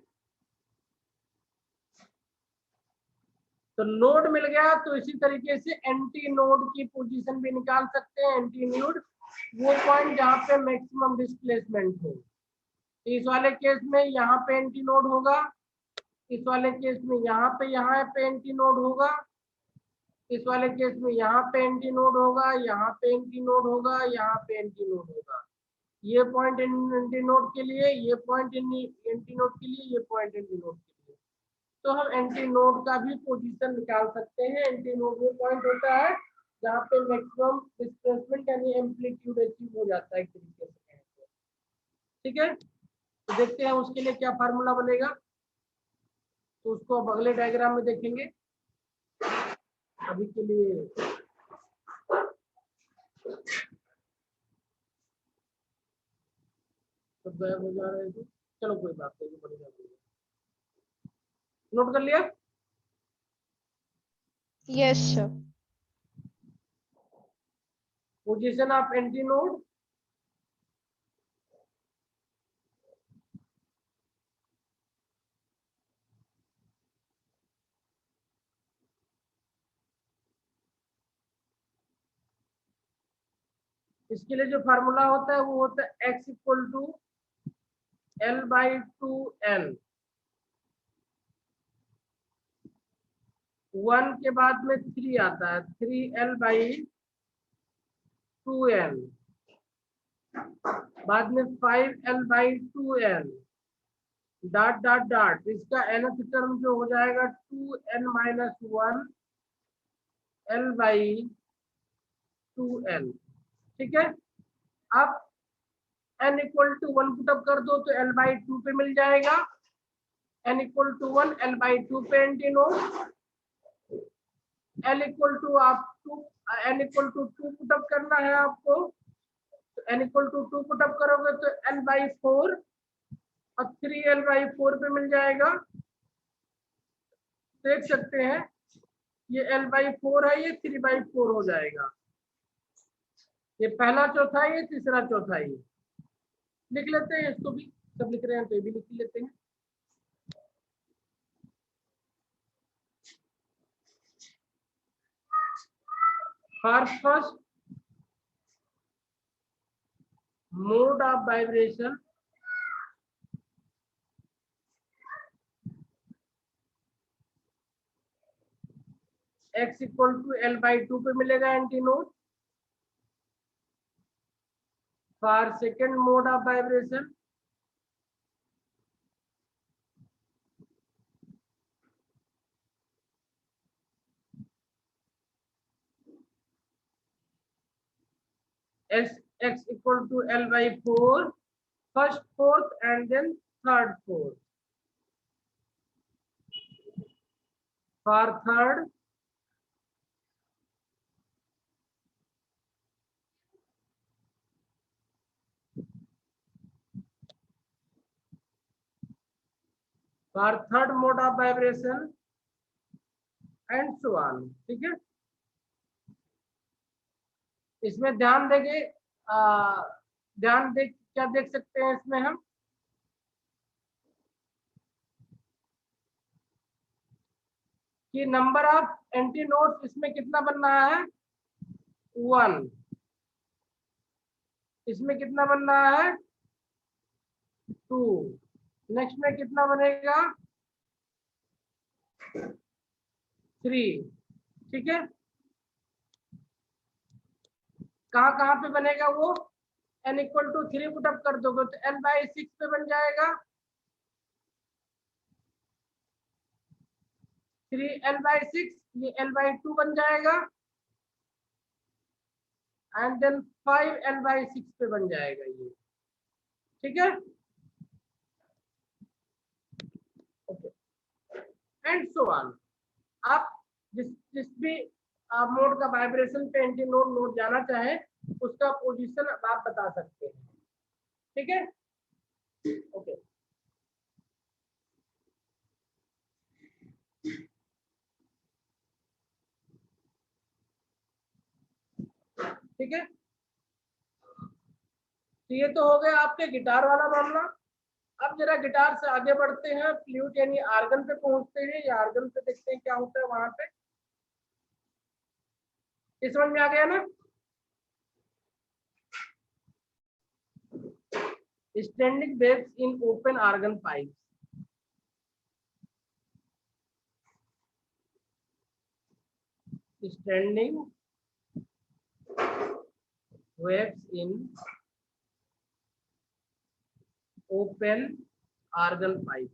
A: तो नोड मिल गया, तो इसी तरीके से एंटी नोड की पोजीशन भी निकाल सकते हैं। एंटी नोड वो पॉइंट जहां पे मैक्सिमम डिस्प्लेसमेंट हो, इस वाले केस में यहाँ पे एंटी नोड होगा, इस वाले केस में यहाँ पे एंटी नोड होगा, इस वाले केस में यहाँ पे एंटी नोड होगा, यहाँ पे एंटी नोड होगा, यहाँ पे एंटी नोड होगा। ये पॉइंट एंटी नोड के लिए, ये पॉइंट एंटी नोड के लिए, ये पॉइंट एंटी नोड के लिए। तो हम एंटी नोड का भी पोजीशन निकाल सकते हैं। एंटी नोड वो पॉइंट होता है जहाँ पे मैक्सिमम डिस्प्लेसमेंट यानी एम्पलीट्यूड अचीव हो जाता है एक तरीके से, ठीक है। तो देखते हैं उसके लिए क्या फार्मूला बनेगा, तो उसको अब अगले डायग्राम में देखेंगे। अभी के लिए तो गायब हो जा रहे हैं, चलो कोई बात नहीं, बढ़िया। नोट कर लिया,
B: Yes, sir.
A: Position of anti node, इसके लिए जो फार्मूला होता है वो होता है x इक्वल टू L/2n। 1 के बाद में 3 आता है, 3L/2n, बाद में 5L/2n, डॉट डॉट डॉट, इसका nth टर्म जो हो जाएगा 2n-1 L/2n। ठीक है, अब n इक्वल टू 1 पुटअप कर दो तो L/2 पे मिल जाएगा, n इक्वल टू 1 L/2 पे एंटीनोड, L इक्वल टू आप 2, n इक्वल टू 2 पुटअप करना है आपको, तो n इक्वल टू 2 पुटअप करोगे तो L/4 और 3L/4 पे मिल जाएगा। देख सकते हैं ये L/4 है, ये 3/4 हो जाएगा। ये पहला चौथाई, ये तीसरा चौथाई। लिख लेते हैं इसको भी, सब लिख रहे हैं तो ये भी लिख लेते हैं। First mode of vibration x equal to L/2 पे मिलेगा antinode. For second mode of vibration x equal to L/4, first fourth and then third fourth। For third mode of vibration and so on। ठीक है, इसमें ध्यान देंगे, ध्यान दे क्या देख सकते हैं इसमें हम कि नंबर ऑफ एंटीनोड्स इसमें कितना बन रहा है, 1। इसमें कितना बन रहा है, 2। नेक्स्ट में कितना बनेगा, 3। ठीक है, कहाँ पे बनेगा वो, n इक्वल टू 3 पुटअप कर दोगे तो L/6 पे बन जाएगा, 3L/6, ये L/2 बन जाएगा, एंड देन 5L/6 पे बन जाएगा ये। ठीक है, ओके, एंड सो ऑन। आप जिस भी मोड का वाइब्रेशन पे एंटीनोड नोड जाना चाहे उसका पोजीशन आप बता सकते हैं। ठीक है, ओके, ठीक है, तो ये तो हो गया आपके गिटार वाला मामला। अब जरा गिटार से आगे बढ़ते हैं, फ्लूट यानी आर्गन पे पहुंचते हैं, या आर्गन पे देखते हैं क्या होता है वहां पे। इस समझ में आ गया ना, standing waves in open organ pipe. स्टैंडिंग waves in open organ pipe।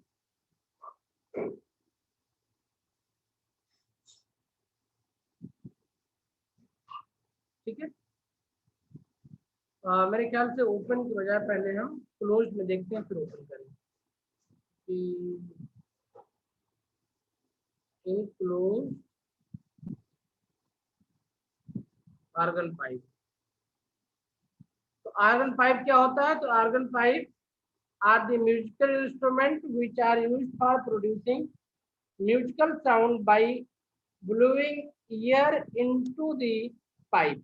A: ठीक है, मेरे ख्याल से ओपन की बजाय पहले हम क्लोज में देखते हैं फिर ओपन करेंगे। इन क्लोज आर्गन पाइप, तो आर्गन पाइप क्या होता है, तो organ pipe are the musical instrument which are used for producing musical sound by blowing air into the pipe।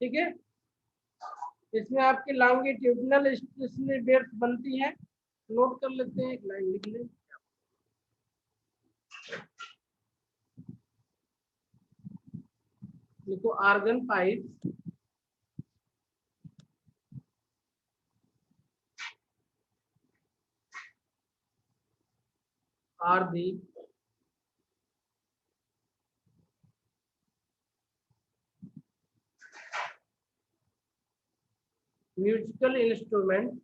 A: ठीक है, इसमें आपकी लॉन्गिट्यूडिनल स्टेशनरी वेव्स बनती है, नोट कर लेते हैं, एक लाइन लिख लें। देखो organ pipe are the musical instrument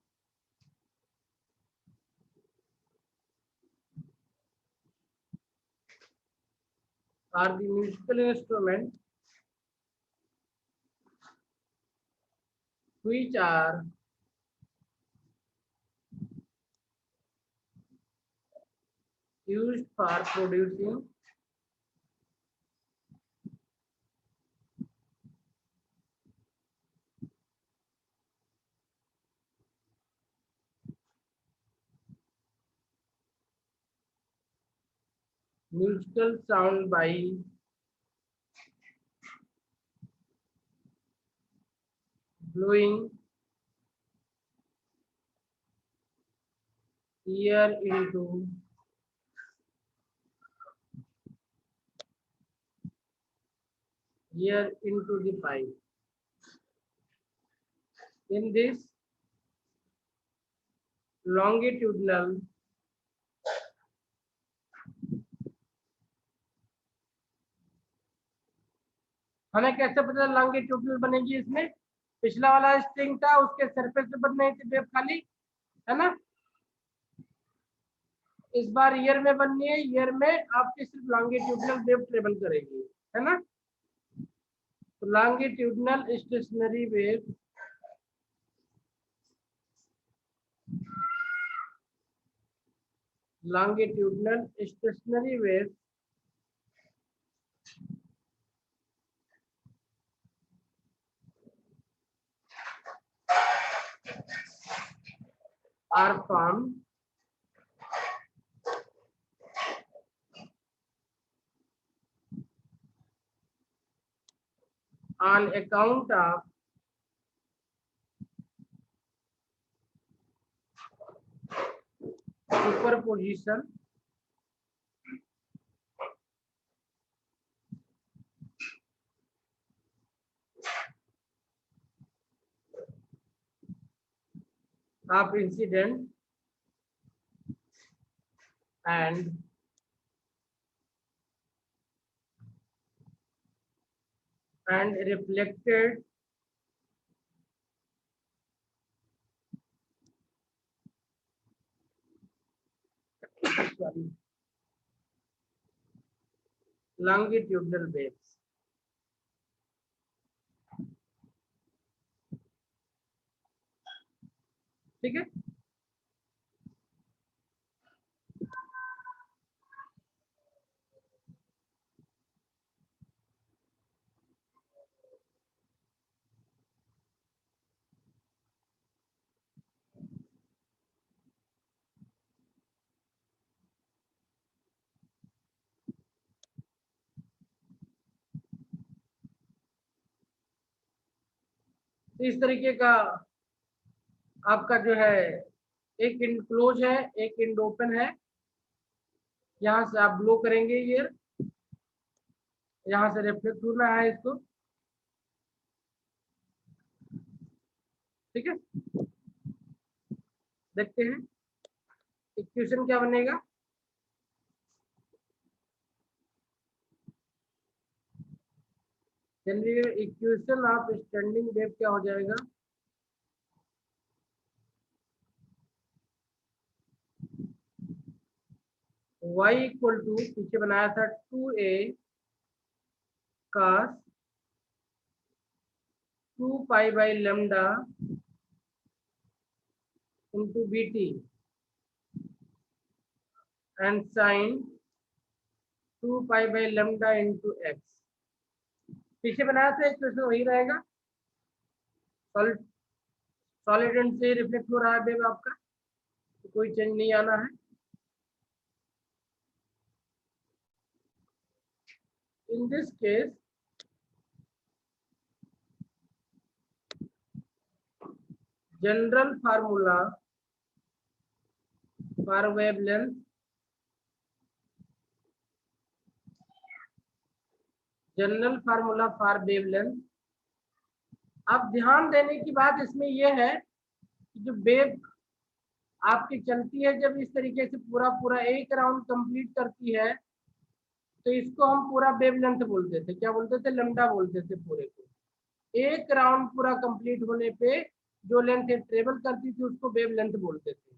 A: which are used for producing musical sound by blowing air into the pipe. In this longitudinal हमें कैसे पता लॉन्गिट्यूडनल बनेगी? इसमें पिछला वाला स्ट्रिंग था, उसके सरफेस पे बन रही थी वेव खाली, है ना। इस बार ईयर में बननी है, ईयर में आपकी सिर्फ लॉन्गिट्यूडनल वेव ट्रेवल करेगी, है ना। तो longitudinal stationary wave are formed on account of superposition of incident and reflected longitudinal waves. ठीक है। इस तरीके का आपका जो है एक इनक्लोज है, एक इंड ओपन है। यहाँ से आप ब्लो करेंगे ईयर, यहाँ से रिफ्लेक्ट होना है इसको, ठीक है। देखते हैं इक्वेशन क्या बनेगा। इक्वेशन ऑफ स्टैंडिंग वेव क्या हो जाएगा? y इक्वल टू, पीछे बनाया था 2a cos 2 pi by lambda into bt and sine 2 pi by lambda into x। पीछे बनाया था इक्वेशन वही रहेगा। सॉलिड एंड से रिफ्लेक्ट हो रहा है वेव आपका, तो कोई चेंज नहीं आना है। In this case, general formula for wavelength, अब ध्यान देने की बात इसमें यह है कि जो वेव आपकी चलती है जब इस तरीके से पूरा पूरा एक राउंड कंप्लीट करती है तो इसको हम पूरा वेवलेंथ बोलते थे, क्या बोलते थे, लैम्डा बोलते थे पूरे को। एक राउंड पूरा कंप्लीट होने पे जो लेंथ ट्रेवल करती थी उसको वेवलेंथ बोलते थे।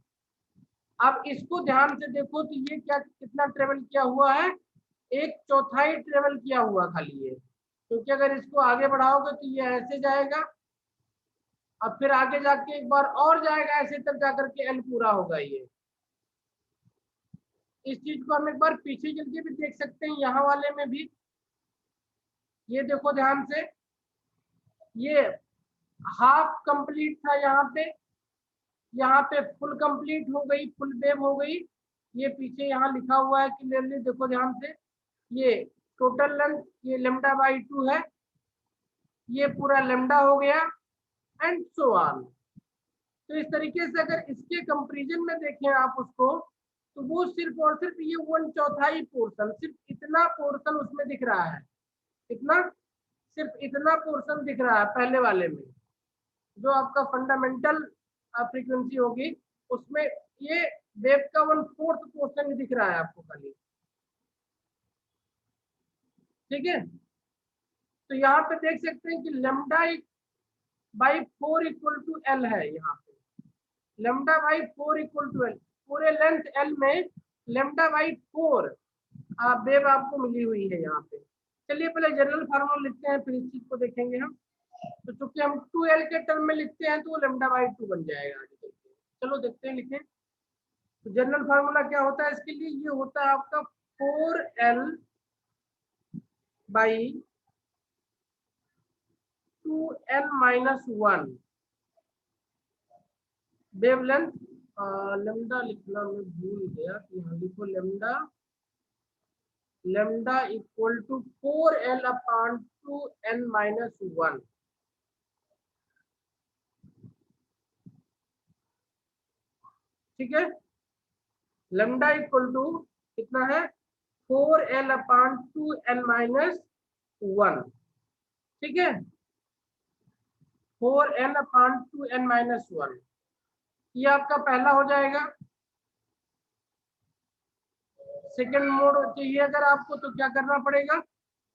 A: अब इसको ध्यान से देखो तो ये क्या कितना ट्रेवल किया हुआ है, 1/4 ट्रेवल किया हुआ खाली ये, क्योंकि अगर इसको आगे बढ़ाओगे तो ये ऐसे जाएगा, अब फिर आगे जाके एक बार और जाएगा ऐसे, तक जाकर के एल पूरा होगा ये। इस चीज को हम एक बार पीछे चल के भी देख सकते हैं, यहाँ वाले में भी ये देखो ध्यान से, ये हाफ कंप्लीट था यहाँ पे फुल कंप्लीट हो गई, फुल वेव हो गई। ये पीछे यहाँ लिखा हुआ है क्लियरली, देखो ध्यान से, ये टोटल लेंथ ये लैम्डा बाई 2 है, ये पूरा लैम्डा हो गया एंड सो ऑन। तो इस तरीके से अगर इसके कंपैरिजन में देखें आप उसको, तो वो सिर्फ और सिर्फ ये 1/4 पोर्शन, सिर्फ इतना पोर्शन उसमें दिख रहा है, इतना, सिर्फ इतना पोर्शन दिख रहा है पहले वाले में। जो आपका फंडामेंटल फ्रीक्वेंसी होगी उसमें ये वेव का 1/4 पोर्शन ही दिख रहा है आपको खाली, ठीक है। तो यहाँ पे देख सकते हैं कि lambda by 4 equal to l है, यहाँ पे lambda by 4 equal to l, पूरे लेंथ एल में लैम्डा बाई 4 वेव आपको मिली हुई है यहाँ पे। चलिए पहले जनरल फार्मूला लिखते हैं, फिर इस चीज को देखेंगे हम। तो चूंकि हम 2l के टर्म में लिखते हैं तो वो लैम्डा बाई 2 बन जाएगा आगे चलके। चलो देखते हैं, लिखें। तो जनरल फार्मूला क्या होता है इसके लिए, ये होता है आपका 4l by 2l minus 1 wavelength. Lambda लिखना मैं भूल गया, यहाँ लिखो lambda equal to 4l upon 2n minus 1। ठीक है, लैम्डा इक्वल टू कितना है, 4l अपॉन 2n माइनस 1। ठीक है, 4n अपॉन 2n माइनस 1, ये आपका पहला हो जाएगा। सेकंड मोड चाहिए अगर आपको तो क्या करना पड़ेगा,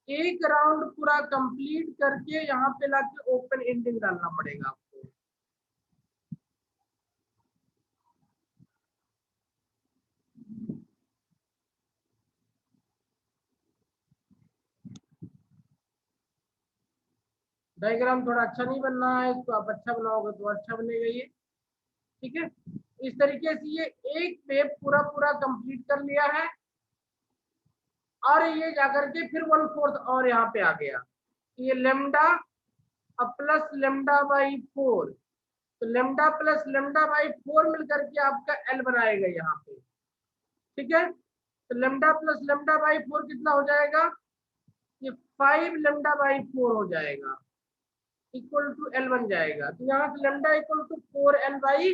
A: एक राउंड पूरा कंप्लीट करके यहाँ पे लाके ओपन एंडिंग डालना पड़ेगा आपको। डायग्राम थोड़ा अच्छा नहीं बन रहा है, इसको आप अच्छा बनाओगे तो अच्छा बनेगा ये। ठीक है, इस तरीके से ये एक वेव पूरा पूरा कंप्लीट कर लिया है, और ये जाकर के फिर 1/4 और यहाँ पे आ गया, ये लैम्डा अब प्लस लैम्डा बाई 4, तो लैम्डा प्लस लैम्डा बाई 4 मिलकर के आपका एल बनाएगा यहाँ पे। ठीक है, तो लैम्डा प्लस लैम्डा बाई 4 कितना हो जाएगा, ये 5 लैम्डा बाई 4 हो जाएगा, इक्वल टू एल बन जाएगा। तो यहाँ से lambda equal to 4l by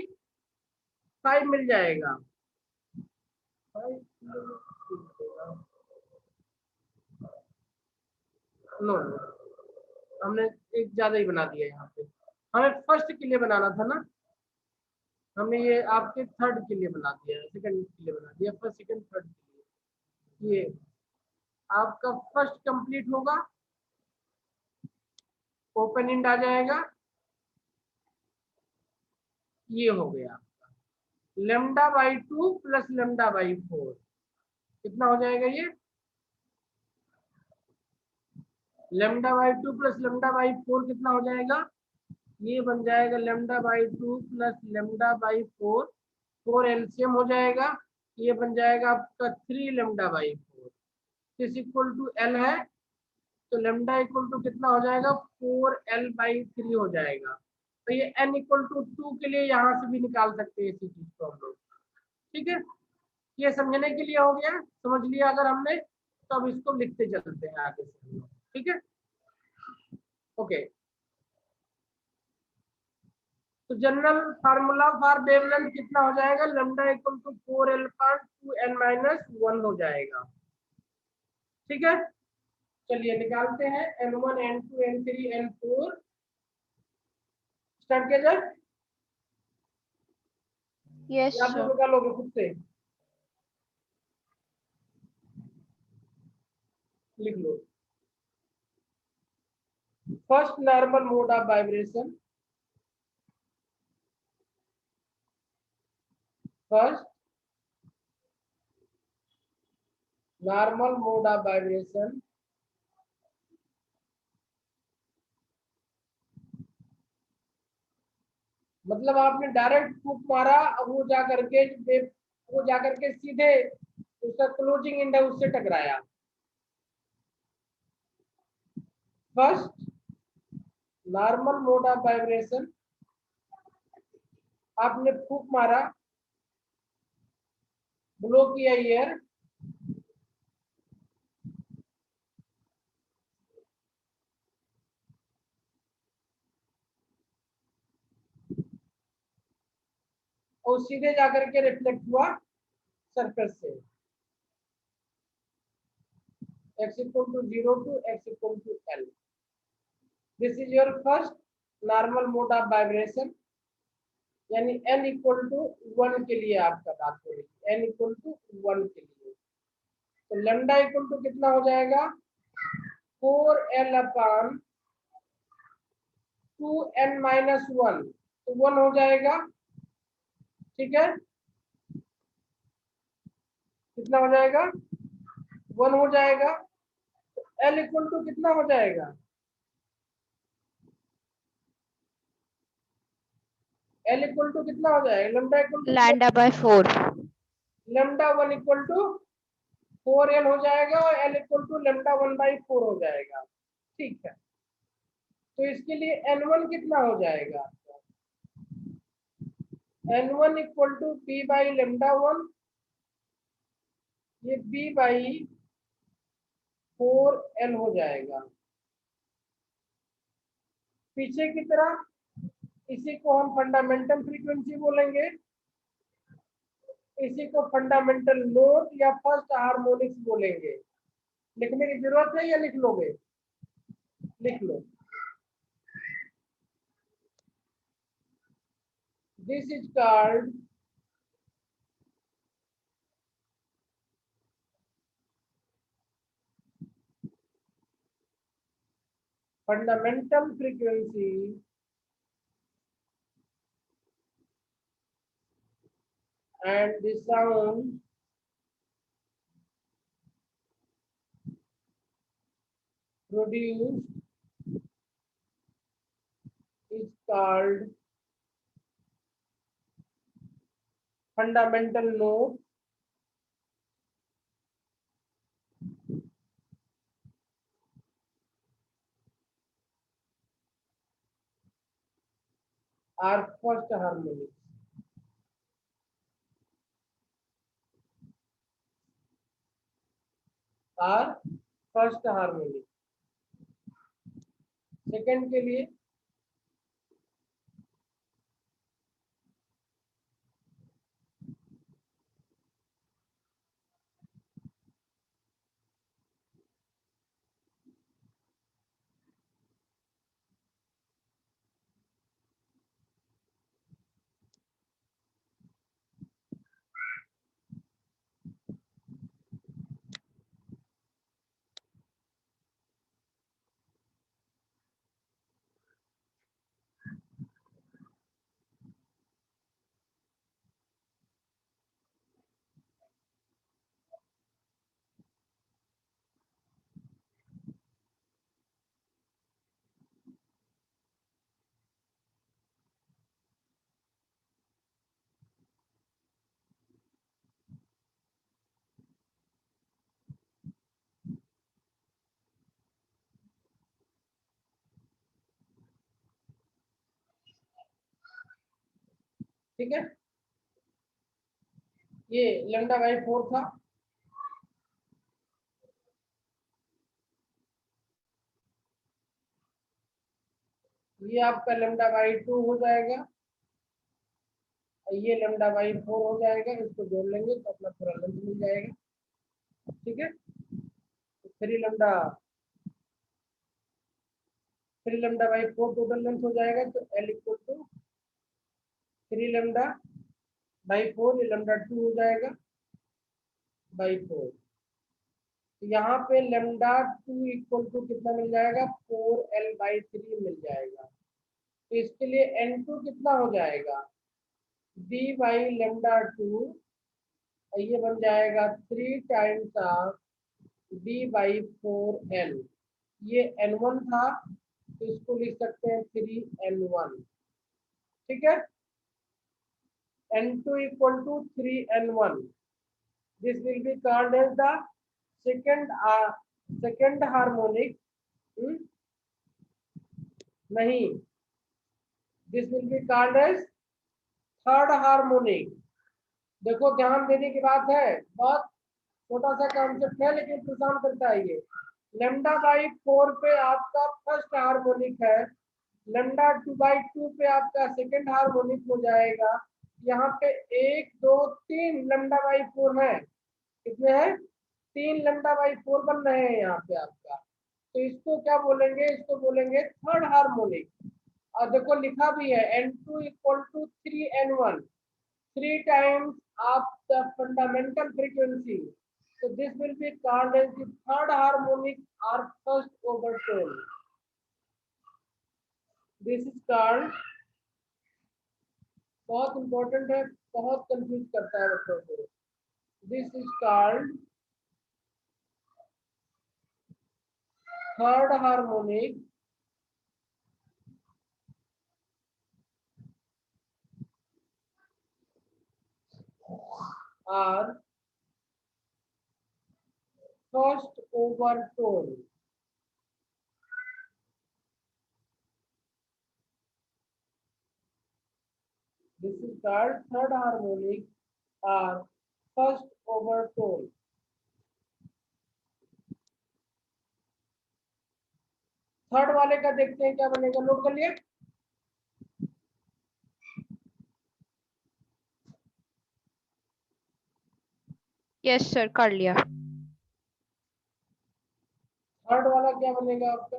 A: 5 मिल जाएगा। नो, हमने एक ज्यादा ही बना दिया यहाँ पे, हमें फर्स्ट के लिए बनाना था ना, हमने ये आपके थर्ड के लिए बना दिया, सेकंड के लिए बना दिया, फर्स्ट सेकंड थर्ड के लिए। ये आपका फर्स्ट कंप्लीट होगा, ओपन एंड आ जाएगा, ये हो गया आपका lambda by 2 plus lambda by 4, कितना हो जाएगा ये, lambda by 2 plus lambda by 4 कितना हो जाएगा, ये बन जाएगा lambda by 2 plus lambda by 4, 4 LCM हो जाएगा, ये बन जाएगा आपका 3 लैम्डा बाई 4, इस इक्वल टू एल है, तो लैम्डा इक्वल टू कितना हो जाएगा, 4l बाई 3 हो जाएगा। तो ये n इक्वल टू 2 के लिए यहाँ से भी निकाल सकते हैं इसी चीज को हम लोग। ठीक है, ये समझने के लिए हो गया, समझ लिया अगर हमने, तो अब इसको लिखते चलते हैं आगे से हम लोग। ठीक है, ओके। तो जनरल फार्मूला फॉर वेवलेंथ कितना हो जाएगा, lambda equal to 4l upon 2n minus 1 हो जाएगा। ठीक है, चलिए निकालते हैं, n1 n2 n3 n4 start किया जाए।
B: Yes,
A: या आप लोग
B: sir.
A: निकालोगे खुद से? लिख लो। First normal mode of vibration, first normal mode of vibration मतलब आपने डायरेक्ट फूक मारा और वो जा करके सीधे उसका क्लोजिंग एंड है उससे टकराया। First normal mode of vibration, आपने फूक मारा, ब्लो किया एयर, और सीधे जाकर के रिफ्लेक्ट हुआ सरफेस से, x equal to 0 to x equal to L. This is your first normal mode of vibration, यानी n इक्वल टू 1 के लिए आपका बात हो रही है, n इक्वल टू 1 के लिए। तो लैम्डा इक्वल टू कितना हो जाएगा? 4L अपॉन 2n माइनस 1, तो 1 हो जाएगा। ठीक है, कितना हो जाएगा? 1 हो जाएगा। तो L इक्वल टू कितना हो जाएगा? L इक्वल टू कितना हो जाएगा? Lambda equal to
B: Lambda by 4.
A: Lambda 1 equal to 4L हो जाएगा और L इक्वल टू लैम्डा 1/4 हो जाएगा। ठीक है, तो इसके लिए N1 कितना हो जाएगा आपका? N1 equal to B by lambda 1, ये B बाई 4L हो जाएगा। पीछे की तरह इसी को हम फंडामेंटल फ्रीक्वेंसी बोलेंगे, इसी को फंडामेंटल नोट या फर्स्ट हार्मोनिक्स बोलेंगे। लिखने की जरूरत है या लिख लोगे? लिख लो। This is called fundamental frequency and the sound produced is called fundamental note or first harmonic। और फर्स्ट हार्मोनिक। सेकंड के लिए ठीक है, ये λ/4 था। ये आपका λ/2 हो जाएगा और ये λ/4 हो जाएगा। इसको जोड़ लेंगे तो अपना पूरा लेंथ मिल जाएगा। ठीक है, तो 3λ/4 टोटल लेंथ हो जाएगा। तो L इक्वल टू 3λ बाई 4, ये लैम्डा 2 हो जाएगा बाई 4। तो यहाँ पे लैम्डा 2 इक्वल टू कितना मिल जाएगा, 4l/3 मिल जाएगा। तो इसके लिए n2 कितना हो जाएगा, b बाई लैम्डा 2, ये बन जाएगा 3 times of b by 4l। ये n1 था तो इसको लिख सकते हैं 3n1, ठीक है। n2 equal to 3n1, this will be called as the second harmonic, नहीं, this will be called as third harmonic। देखो ध्यान देने की बात है, बहुत छोटा सा कॉन्सेप्ट है लेकिन परेशान करता है ये। लैम्डा बाई 4 पे आपका फर्स्ट हार्मोनिक है, लैम्डा 2/2 पे आपका सेकंड हार्मोनिक हो जाएगा। यहाँ पे 1 2 3 लैम्डा बाई 4 है, कितने हैं, 3 लैम्डा बाई 4 बन रहे हैं यहाँ पे आपका। तो इसको क्या बोलेंगे, इसको बोलेंगे थर्ड हार्मोनिक। और देखो लिखा भी है n2 equal to 3n1, 3 times of the fundamental frequency, so this will be called as the third harmonic or first overtone। this is called, बहुत इंपॉर्टेंट है, बहुत कंफ्यूज करता है बच्चों को। this is called third harmonic or first overtone। this is called third harmonic or first overtone। Third वाले का देखते हैं क्या बनेगा, नोट कर लिए।
B: यस सर, कर लिया।
A: थर्ड वाला क्या बनेगा आपका,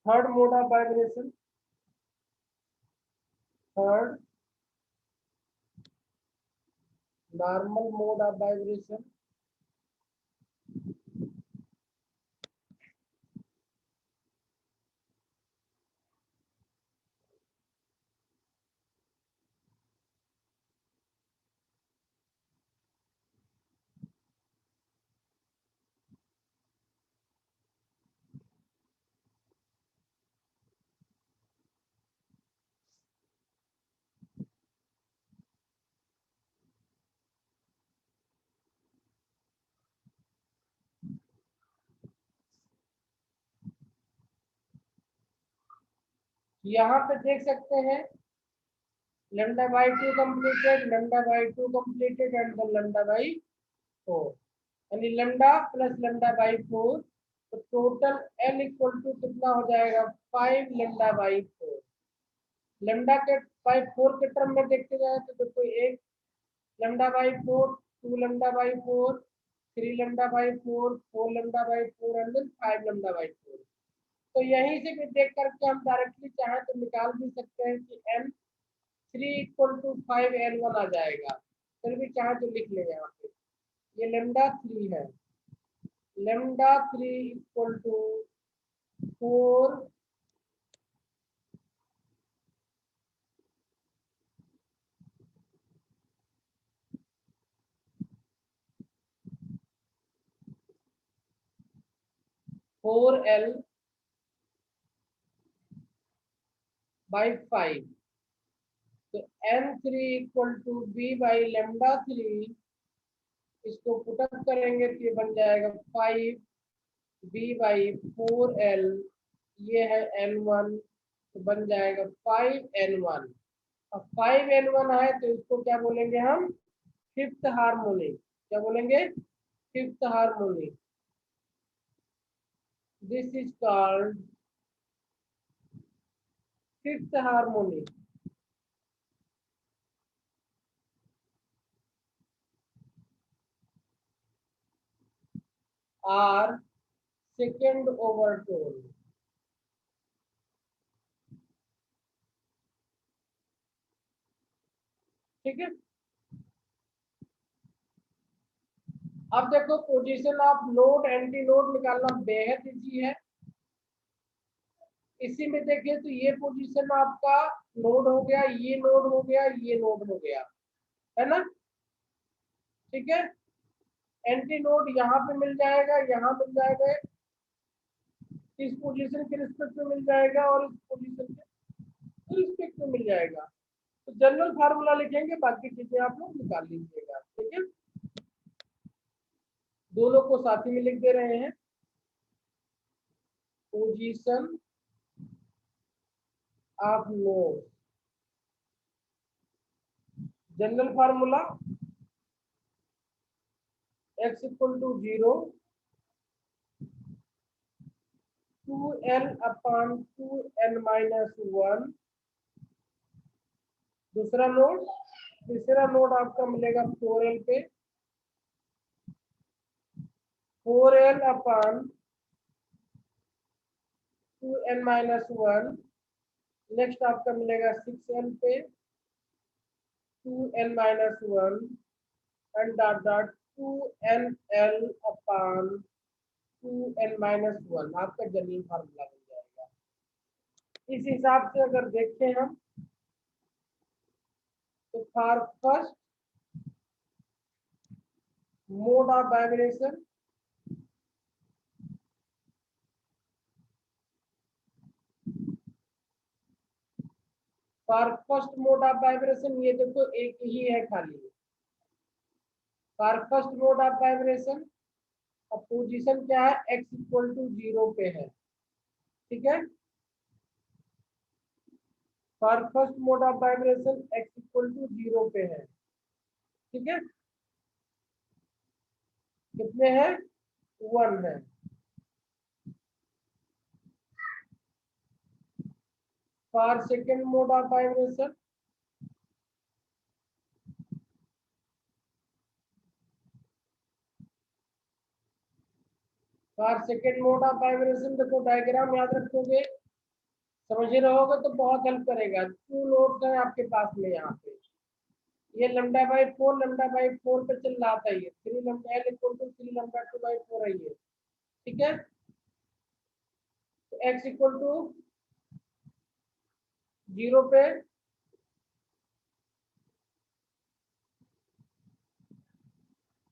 A: third mode of vibration, third normal mode of vibration, यहाँ पे देख सकते हैं lambda by 2 completed, lambda by 2 completed and the lambda by 4, यानी लैम्डा प्लस लैम्डा बाई 4, तो टोटल एल इक्वल टू कितना हो जाएगा, 5 लैम्डा बाई 4। लैम्डा के बाई 4 के टर्म में देखते जाए तो देखो 1 lambda by 4, 2 lambda by 4, 3 lambda by 4, 4 lambda by 4 and then 5 lambda by 4। तो यहीं से भी देख करके हम डायरेक्टली चाहे तो निकाल भी सकते हैं कि n 3 इक्वल टू 5n1 आ जाएगा। फिर भी चाहे तो लिख ले यहाँ पे, ये लैम्डा 3 है, lambda 3 equal to 4 4l by 5। तो n3 equal to b by lambda 3, इसको पुटअप करेंगे तो ये बन जाएगा 5b बाई 4l, ये है n1, तो बन जाएगा 5n1। अब 5n1 है तो इसको क्या बोलेंगे हम, फिफ्थ हार्मोनिक। क्या बोलेंगे, fifth harmonic. This is called fifth harmonic. और सेकेंड ओवरटोन। ठीक है, अब देखो position of node anti node निकालना बेहद इजी है। इसी में देखिए तो ये पोजीशन आपका नोड हो गया, ये नोड हो गया, ये नोड हो गया, है ना। ठीक है, एंटी नोड यहाँ पे मिल जाएगा, यहाँ मिल जाएगा, इस पोजीशन के रिस्पेक्ट में मिल जाएगा और इस पोजीशन के रिस्पेक्ट में मिल जाएगा। तो जनरल फार्मूला लिखेंगे, बाकी चीजें आप लोग निकाल लीजिएगा। ठीक है, दोनों को साथ ही में लिख दे रहे हैं। Position of node, general formula x equal to 0 2l upon 2n minus 1। दूसरा नोड, तीसरा नोड आपका मिलेगा 4l पे 4l upon 2n minus 1। Next आपका मिलेगा 6l पे 2n minus 1 and dot dot 2nl upon 2n minus 1 आपका जनरल फार्मूला बन जाएगा। इस हिसाब से अगर देखें हम तो for first mode of vibration, for first mode of vibration ये देखो एक ही है खाली, for first mode of vibration. अब पोजीशन क्या है, x इक्वल टू 0 पे है। ठीक है, for first mode of vibration x equal to 0 पे है। ठीक है, कितने हैं, 1 है। For second mode of vibration, for second mode of vibration देखो डायग्राम याद रखोगे, समझ रहोगे तो बहुत हेल्प करेगा। 2 नोड्स हैं आपके पास में, यहाँ पे ये लैम्डा बाई 4 लैम्डा बाई 4 पे चल रहा था, ये 3 lambda l equal to 3 lambda 2 by 4 है ये। ठीक है, तो x इक्वल टू 0 पे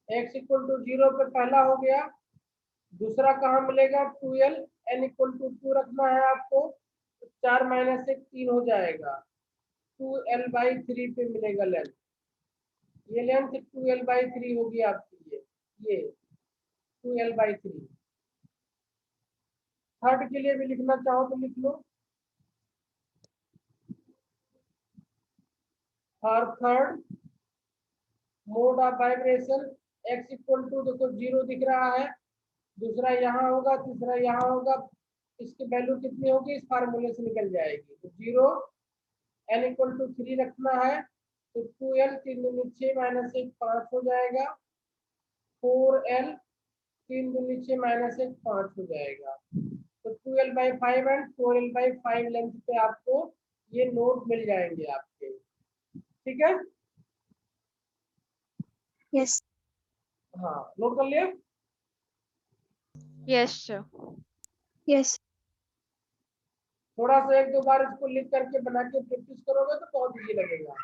A: x इक्वल टू 0 पे पहला हो गया। दूसरा कहाँ मिलेगा, 2l, n इक्वल टू 2 रखना है आपको, तो 4 माइनस 1 3 हो जाएगा, 2l बाई 3 पे मिलेगा लेंथ। ये लेंथ 2l बाई 3 होगी आपकी, ये 2l बाई 3। थर्ड के लिए भी लिखना चाहो तो लिख लो, for third mode of vibration x equal to देखो 0 दिख रहा है, दूसरा यहाँ होगा, तीसरा यहाँ होगा, इसकी वैल्यू कितनी होगी इस फार्मूले से निकल जाएगी। तो 0 n इक्वल टू 3 रखना है, तो 2l 3 दूनी 6 माइनस 1 5 हो जाएगा, 4l 3 दूनी 6 माइनस 1 5 हो जाएगा। तो 2l by 5 and 4l by 5 length पे आपको ये नोड मिल जाएंगे आपके। ठीक है,
C: यस
A: हाँ नोट कर लिया।
B: Yes, sir.
C: यस
A: थोड़ा सा एक दो बार इसको लिख करके बना के प्रैक्टिस करोगे तो बहुत इजी लगेगा।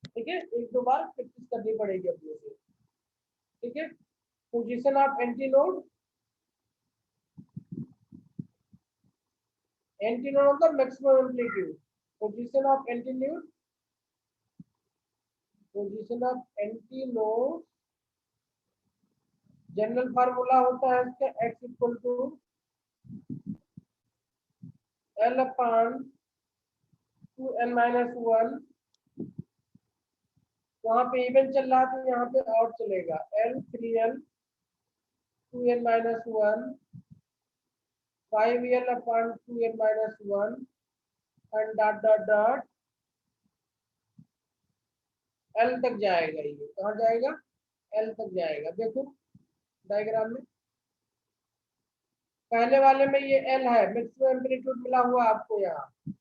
A: ठीक है, एक दो बार प्रैक्टिस करनी पड़ेगी अपने से। ठीक है, position of antinode, antinode मतलब maximum amplitude. Position of antinode, position of antinode general formula होता है इसका x equal to l upon 2n minus 1। वहां पे इवन चल रहा था, यहाँ पे और चलेगा, l 3l 2n minus 1 5l upon 2n minus 1 and dot dot dot l तक जाएगा। ये कहाँ जाएगा, l तक जाएगा। देखो डायग्राम में पहले वाले में ये एल है, मैक्सिमम एम्पलीट्यूड मिला हुआ आपको यहाँ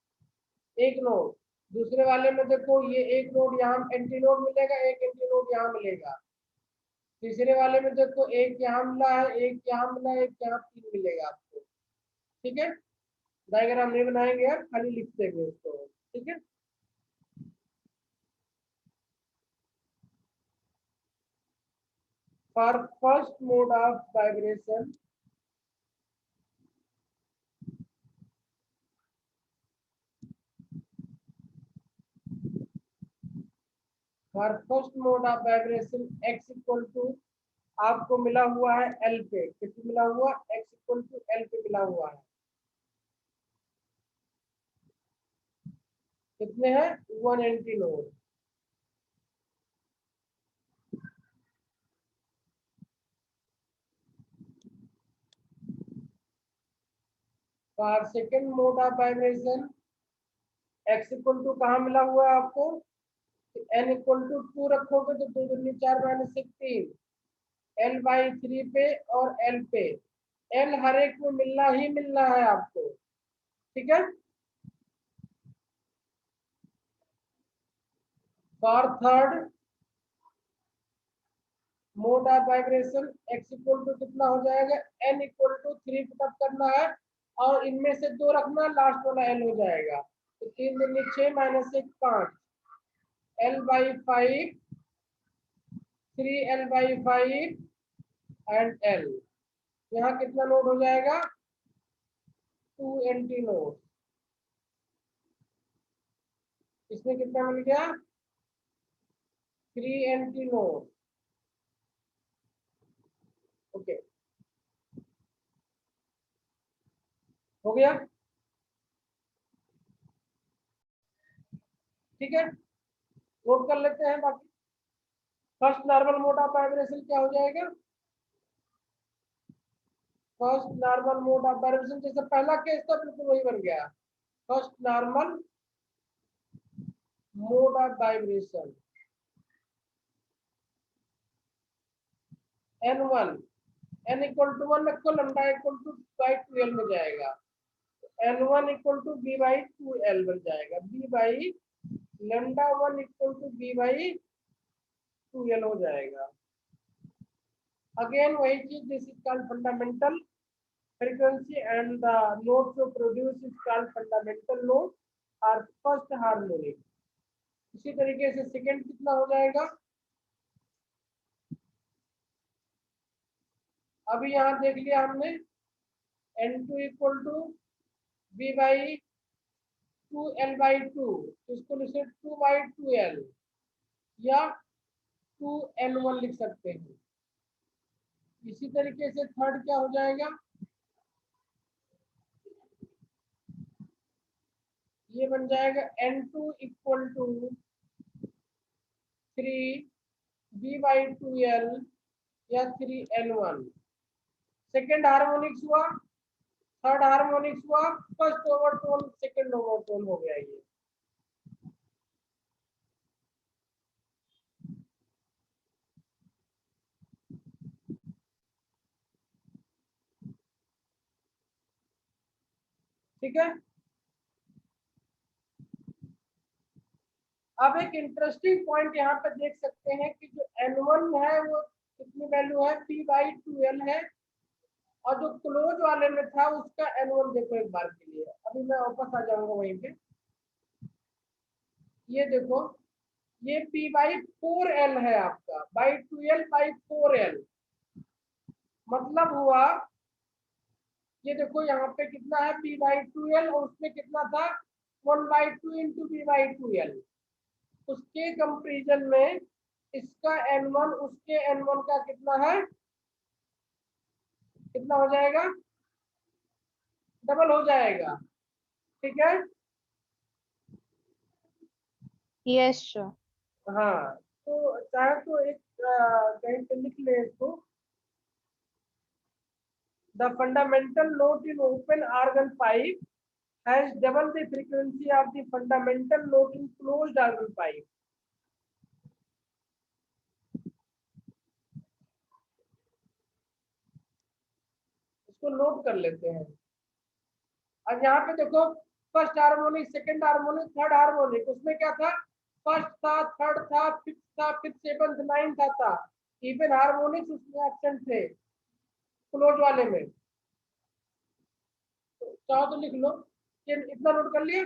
A: एक नोड। दूसरे वाले में देखो ये एक नोड यहाँ एंटी नोड मिलेगा, एक एंटी नोड यहाँ मिलेगा। तीसरे वाले में देखो एक यहाँ मिला है, एक यहाँ मिला है, एक यहाँ 3 मिलेगा आपको। ठीक है, डायग्राम नहीं बनाएंगे यार, खाली लिख देंगे उसको। ठीक है, for first mode of vibration for first mode of vibration x equal to आपको मिला हुआ है एल पे। कितना मिला हुआ? x इक्वल टू एल पे मिला हुआ है। कितने हैं? 1 antinode. For second mode of vibration x equal to कहाँ मिला हुआ है आपको? n इक्वल टू 2 रखोगे तो 2 दूनी 4 माइनस 1 3, l बाई 3 पे और l पे। l हर एक में मिलना ही मिलना है आपको। ठीक है, for third mode of vibration x equal to कितना हो जाएगा? n इक्वल टू 3 पुटअप करना है और इनमें से 2 रखना, लास्ट वाला l हो जाएगा। तो 3 दूनी 6 minus 1 5, l by 5, 3l by 5 and l। यहाँ कितना नोड हो जाएगा? 2 एंटी नोड। इसमें कितना मिल गया? 3 एंटी नोड। ओके, हो गया। ठीक है, नोट कर लेते हैं बाकी। First normal mode of vibration क्या हो जाएगा? First normal mode of vibration जैसे पहला केस था बिल्कुल वही बन गया। First normal mode of vibration n1, n equal to 1 रखो, लंबा इक्वल टू बाई 2l में जाएगा। n1 equal to b by 2l बन जाएगा। b by lambda 1 equal to b by 2l हो जाएगा। अगेन वही चीज, this is called fundamental frequency and the note to produce is called fundamental note or first harmonic। इसी तरीके से second कितना हो जाएगा? अभी यहाँ देख लिया हमने n2 equal to b by 2l by 2, इसको लिखे 2 बाई 2l या 2n1 लिख सकते हैं। इसी तरीके से थर्ड क्या हो जाएगा? ये बन जाएगा n2 equal to 3b by 2l या 3n1। सेकेंड हार्मोनिक्स हुआ, थर्ड हार्मोनिक्स हुआ, फर्स्ट ओवरटोन सेकेंड ओवरटोन हो गया ये। ठीक है, अब एक इंटरेस्टिंग पॉइंट यहाँ पे देख सकते हैं कि जो n1 है वो कितनी वैल्यू है? p बाई 2l है, और जो क्लोज वाले में था उसका n1 देखो एक बार के लिए। अभी मैं वापस आ जाऊंगा वहीं पे। ये देखो, ये p बाई 4l है आपका, बाई 2l बाई 4l। मतलब हुआ, ये देखो यहाँ पे कितना है? p बाई 2l और उसमें कितना था? 1 by 2 into p by 2l। उसके कंपेरिजन में इसका n1 उसके n1 का कितना है? कितना हो जाएगा? डबल हो जाएगा। ठीक है,
B: Yes, sir.
A: हाँ। तो चाहे तो एक कहीं पे लिख ले इसको। The fundamental note in open organ pipe has double the frequency of the fundamental note in closed organ pipe. इसको नोट कर लेते हैं। अब यहाँ पे देखो, first harmonic, second harmonic, third harmonic, उसमें क्या था, फर्स्ट था, थर्ड था, फिफ्थ था, फिर सेवंथ, नाइन्थ था। इवन हार्मोनिक्स उसमें एब्सेंट थे क्लोज वाले में। तो चाहो तो लिख लो, ये इतना नोट कर लिया।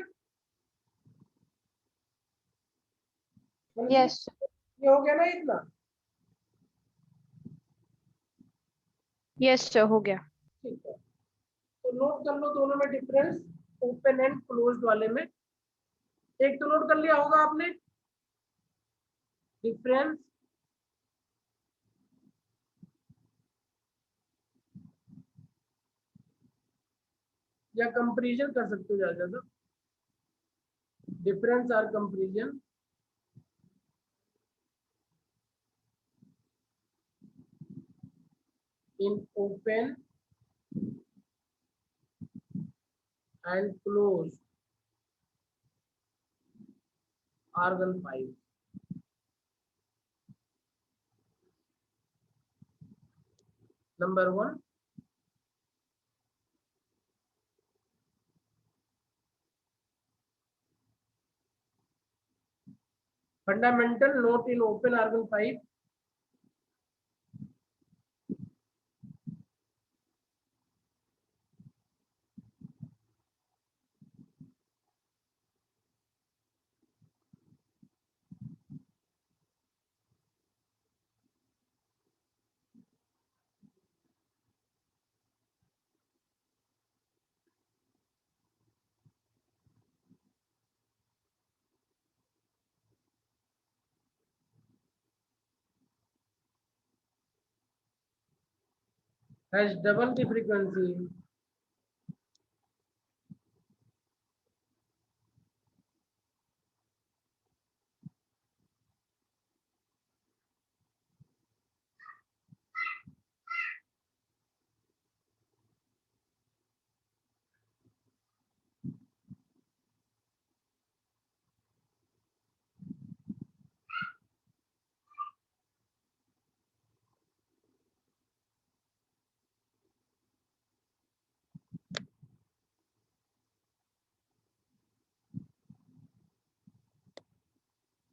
B: यस
A: ये हो गया ना इतना।
B: यस सर, हो गया।
A: ठीक है, तो नोट कर लो दोनों में डिफरेंस, ओपन एंड क्लोज्ड वाले में। एक तो नोट कर लिया होगा आपने, डिफरेंस या कंपैरिजन कर सकते हो ज्यादा ज्यादा, डिफरेंस और comparison. In open and closed organ 5. Number 1, fundamental note in open organ 5. Has double the frequency.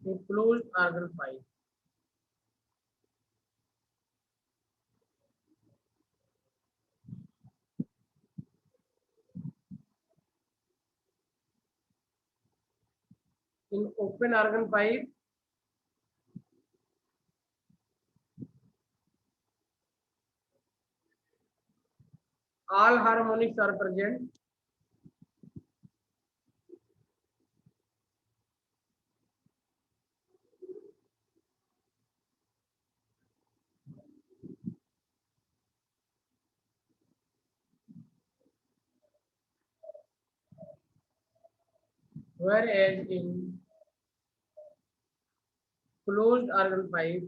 A: In closed organ 5. In open organ 5, all harmonics are present. Whereas in closed organ 5,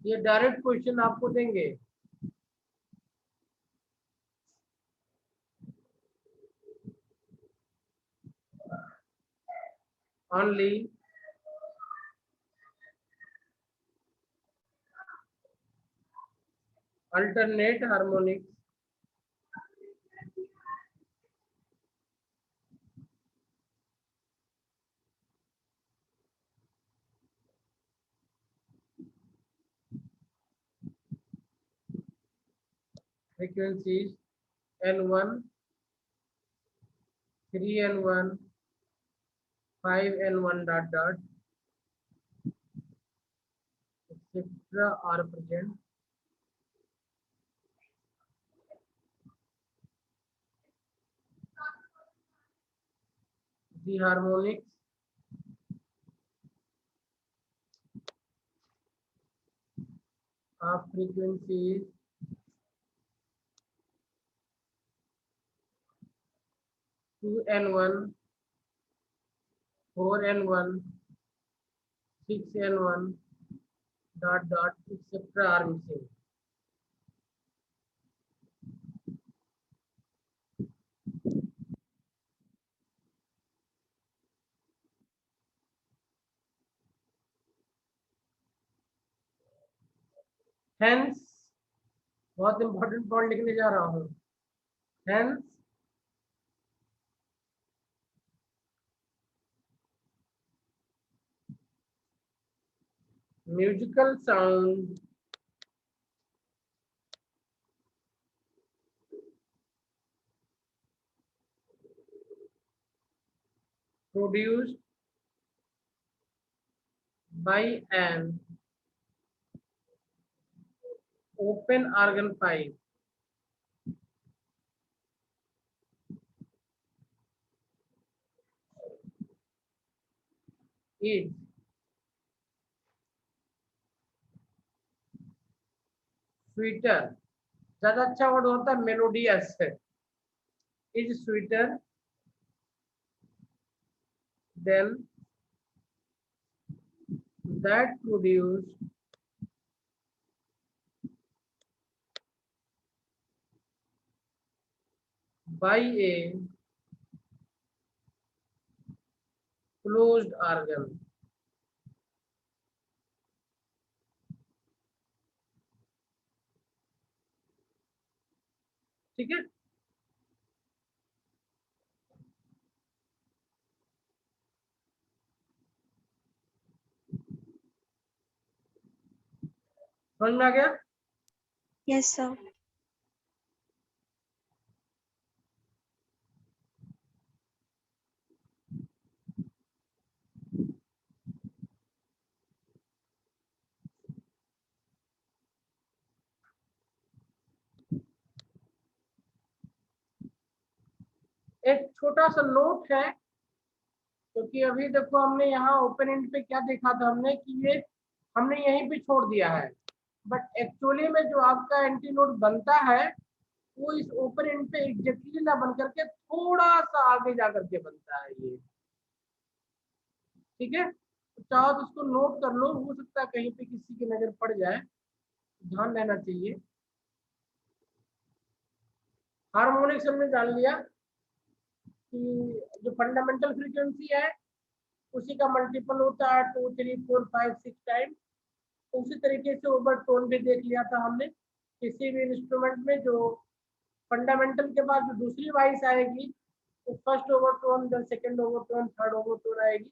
A: ये direct question आपको देंगे, only alternate harmonics frequencies N1, 3N1, 5N1 dot dot etc. are present. The harmonics of frequencies 2N1, 4N1, 6N1 dot dot etc. are missing. Hence, बहुत important point लिखने जा रहा हूं। Hence, musical sound produced by an open organ pipe is sweeter, ज्यादा अच्छा word होता है melodious, is sweeter than that produced by a closed organ। ठीक है, समझ में आ गया?
C: Yes sir.
A: एक छोटा सा नोट है, क्योंकि अभी देखो हमने यहाँ ओपन एंड पे क्या देखा था हमने कि ये हमने यहीं पे छोड़ दिया है, बट एक्चुअली में जो आपका एंटी नोड बनता है वो इस ओपन एंड पे एग्जैक्टली ना बन करके थोड़ा सा आगे जा करके बनता है ये। ठीक है, तो चाहो तो उसको नोट कर लो, हो सकता है कहीं पे किसी की नजर पड़ जाए, ध्यान रहना चाहिए। हार्मोनिक्स हमने जान लिया कि जो फंडामेंटल फ्रीक्वेंसी है उसी का मल्टीपल होता है 2 3 4 5 6 टाइम। तो उसी तरीके से ओवर टोन भी देख लिया था हमने, किसी भी इंस्ट्रूमेंट में जो फंडामेंटल के बाद जो दूसरी वॉइस आएगी तो first overtone, then second overtone, third overtone आएगी।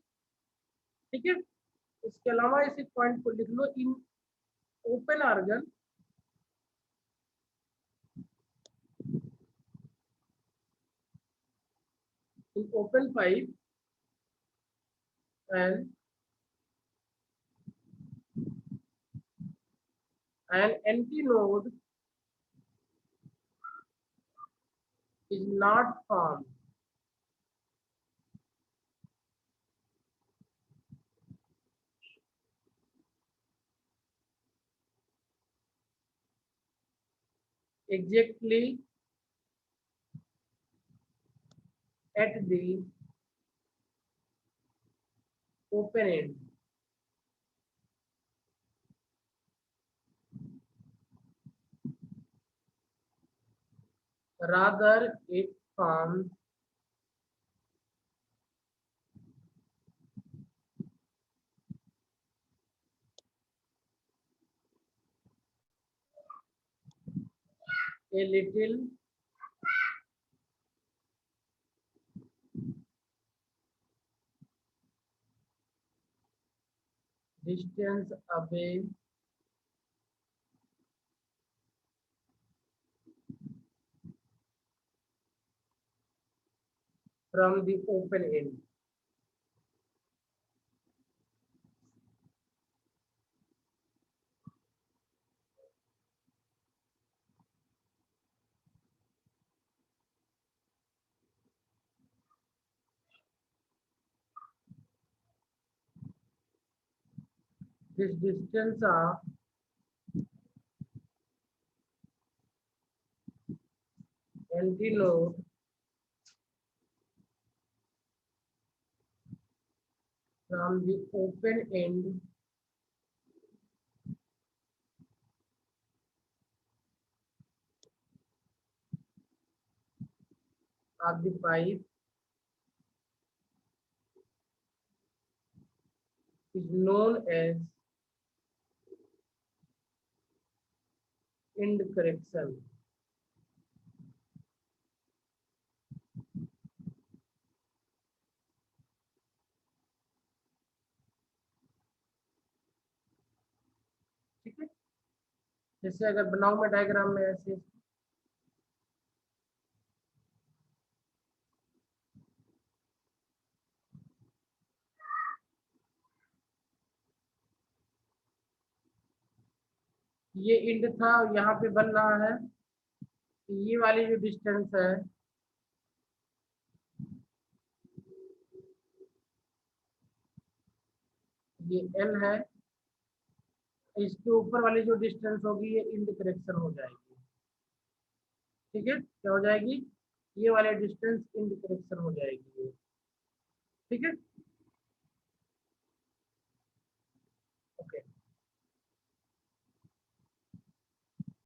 A: ठीक है, इसके अलावा इस पॉइंट को लिख लो, in open organ in open pipe and an empty node is not formed exactly at the open end. Rather, it forms a little distance away from the open end. This distance of empty node from the open end of the pipe is known as end correction. ठीक है, जैसे अगर बनाऊं मैं diagram में ऐसे, ये end था, यहाँ पे बन रहा है, ये वाली जो डिस्टेंस है ये एल है, इसके ऊपर वाली जो डिस्टेंस होगी ये इंड करेक्शन हो जाएगी। ठीक है, क्या हो जाएगी, ये वाले डिस्टेंस इंड करेक्शन हो जाएगी।